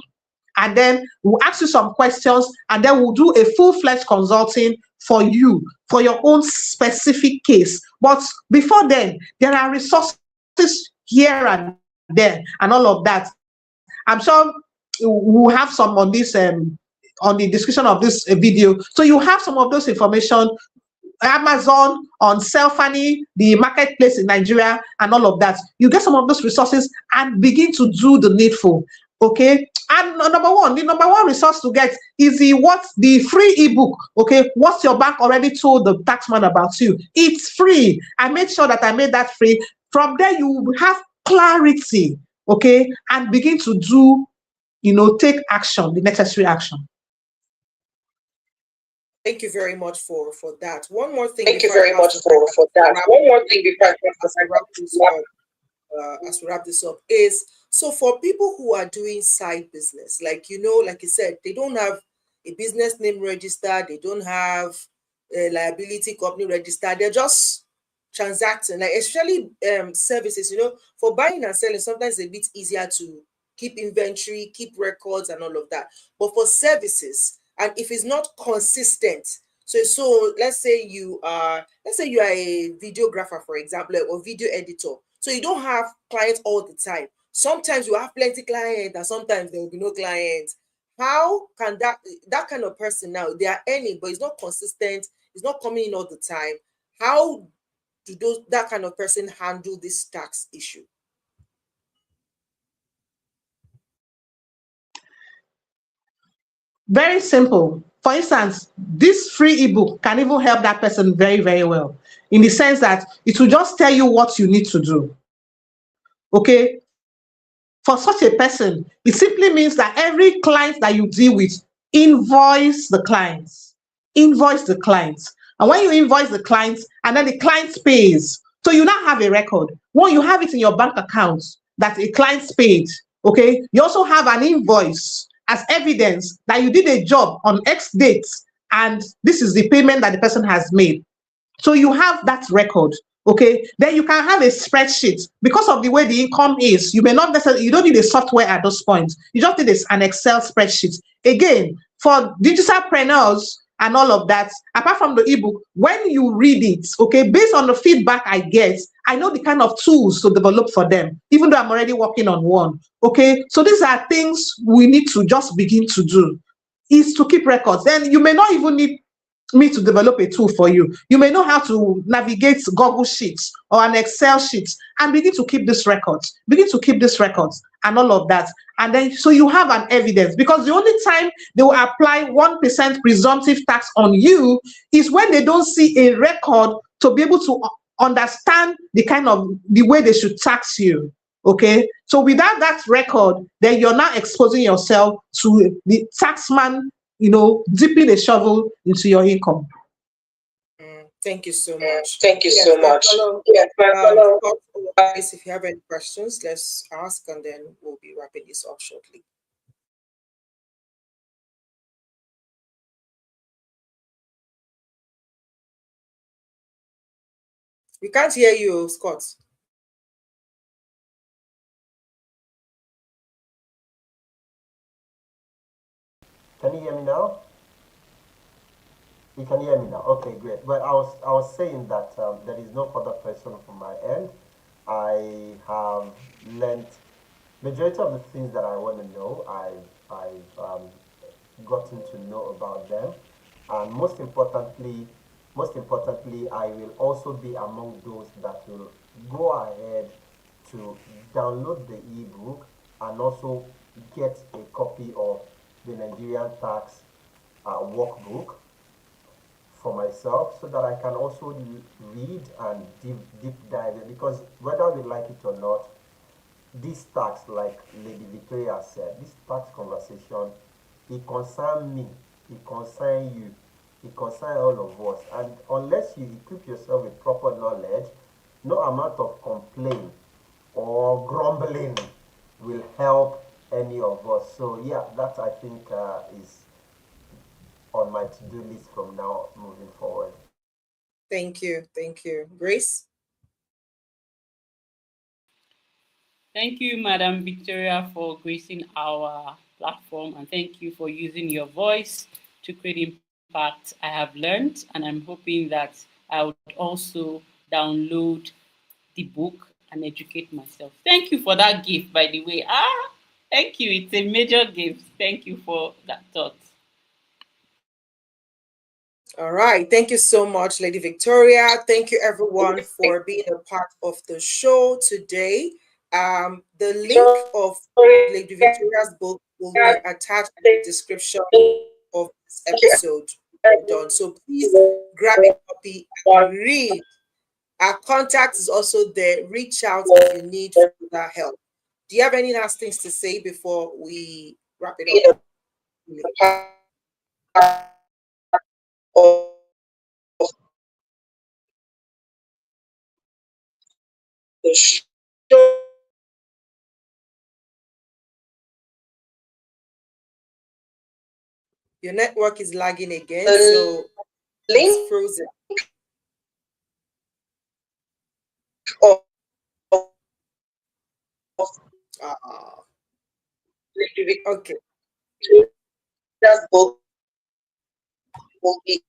and then we'll ask you some questions, and then we'll do a full-fledged consulting for you, for your own specific case. But before then, there are resources here and there and all of that. I'm sure we'll have some on this on the description of this video. So you have some of those information, Amazon, on Selfany, the marketplace in Nigeria, and all of that. You get some of those resources and begin to do the needful. Okay. And the number one resource to get is the free ebook. Okay, what's your bank already told the taxman about you? It's free. I made sure that I made that free. From there, you have clarity. Okay, and begin to do, take action, the necessary action. Thank you very much for that. One more thing. Thank you very much for that. One more thing before as we wrap this up is, so for people who are doing side business, like like you said, they don't have a business name registered, they don't have a liability company registered, they're just transacting, like especially services, for buying and selling, sometimes it's a bit easier to keep inventory, keep records and all of that. But for services, and if it's not consistent, so let's say you are a videographer, for example, or video editor. So you don't have clients all the time. Sometimes you have plenty clients, and sometimes there will be no clients. How can that kind of person, now they are earning, but it's not consistent, it's not coming in all the time. How that kind of person handle this tax issue? Very simple. For instance, this free ebook can even help that person very, very well, in the sense that it will just tell you what you need to do. Okay? For such a person, it simply means that every client that you deal with, invoice the clients. Invoice the clients. And when you invoice the clients, and then the client pays, so you now have a record. When you have it in your bank account that a client paid, okay, you also have an invoice as evidence that you did a job on X date, and this is the payment that the person has made. So you have that record, okay? Then you can have a spreadsheet. Because of the way the income is, you may not necessarily, you don't need a software at those points. You just need an Excel spreadsheet. Again, for digitalpreneurs and all of that, apart from the ebook, when you read it, okay, based on the feedback I get, I know the kind of tools to develop for them, even though I'm already working on one, okay? So these are things we need to just begin to do, is to keep records. Then you may not even need me to develop a tool for you. You may know how to navigate Google Sheets or an Excel sheet and begin to keep this records, and all of that. And then, so you have an evidence, because the only time they will apply 1% presumptive tax on you is when they don't see a record to be able to understand the way they should tax you. Okay, so without that record, then you're now exposing yourself to the taxman, dipping a shovel into your income. Thank you so much. Thank you so much. If you have any questions, let's ask, and then we'll be wrapping this up shortly. We can't hear you, Scott. Can you hear me now? You can hear me now. Okay, great. Well, I was saying that there is no further question from my end. I have learned majority of the things that I want to know. I've gotten to know about them, and most importantly, I will also be among those that will go ahead to download the ebook and also get a copy of the Nigerian tax workbook for myself, so that I can also read and deep dive it, because whether we like it or not, this tax, like Lady Victoria said, this tax conversation, it concerns me, it concerns you, it concerns all of us. And unless you equip yourself with proper knowledge, no amount of complaint or grumbling will help any of us. So yeah, that I think is on my to-do list from now moving forward. Thank you. Grace? Thank you, Madam Victoria, for gracing our platform, and thank you for using your voice to create impact. I have learned, and I'm hoping that I would also download the book and educate myself. Thank you for that gift, by the way. Thank you. It's a major gift. Thank you for that thought. All right. Thank you so much, Lady Victoria. Thank you, everyone, for being a part of the show today. The link of Lady Victoria's book will be attached in the description of this episode. Done. So please grab a copy and read. Our contact is also there. Reach out if you need further help. Do you have any last things to say before we wrap it up? Your network is lagging again, so it's frozen. Okay. That book will be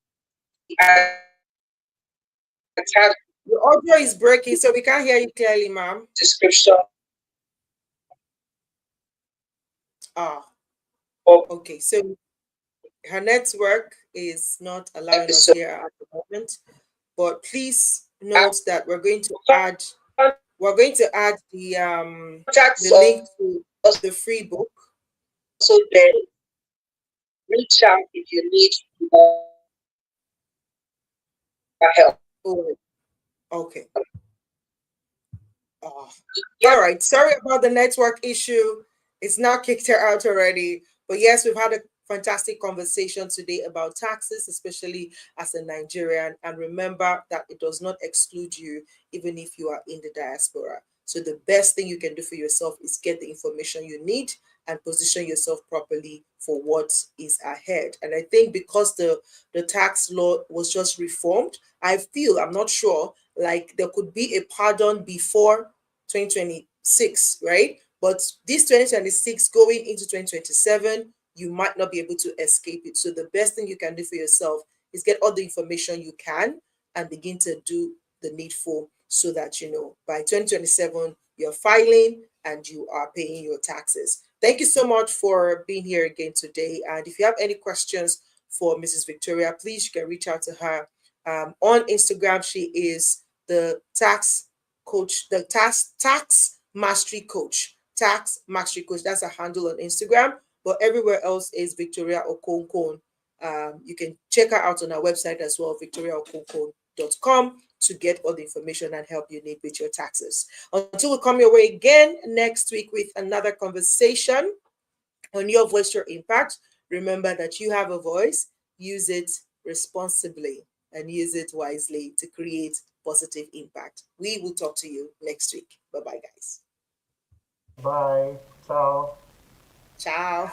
attached. The audio is breaking, so we can't hear you clearly, ma'am. Description. Okay. So her network is not allowing us here at the moment, but please note that we're going to add the link to the free book. So then reach out if you need more help. Oh, okay. Oh. All right. Sorry about the network issue. It's now kicked her out already. But yes, we've had a fantastic conversation today about taxes, especially as a Nigerian. And remember that it does not exclude you, even if you are in the diaspora. So the best thing you can do for yourself is get the information you need and position yourself properly for what is ahead. And I think because the tax law was just reformed, I'm not sure, like there could be a pardon before 2026, right? But this 2026 going into 2027, you might not be able to escape it. So the best thing you can do for yourself is get all the information you can and begin to do the needful so that, by 2027, you're filing and you are paying your taxes. Thank you so much for being here again today. And if you have any questions for Mrs. Victoria, please you can reach out to her on Instagram. She is the tax coach, the tax mastery coach. Tax mastery coach. That's a handle on Instagram. But everywhere else is Victoria Okonko. You can check her out on our website as well, victoriaokonko.com, to get all the information and help you need with your taxes. Until we come your way again next week with another conversation on Your Voice, Your Impact, remember that you have a voice, use it responsibly and use it wisely to create positive impact. We will talk to you next week. Bye-bye, guys. Bye. Ciao. Ciao.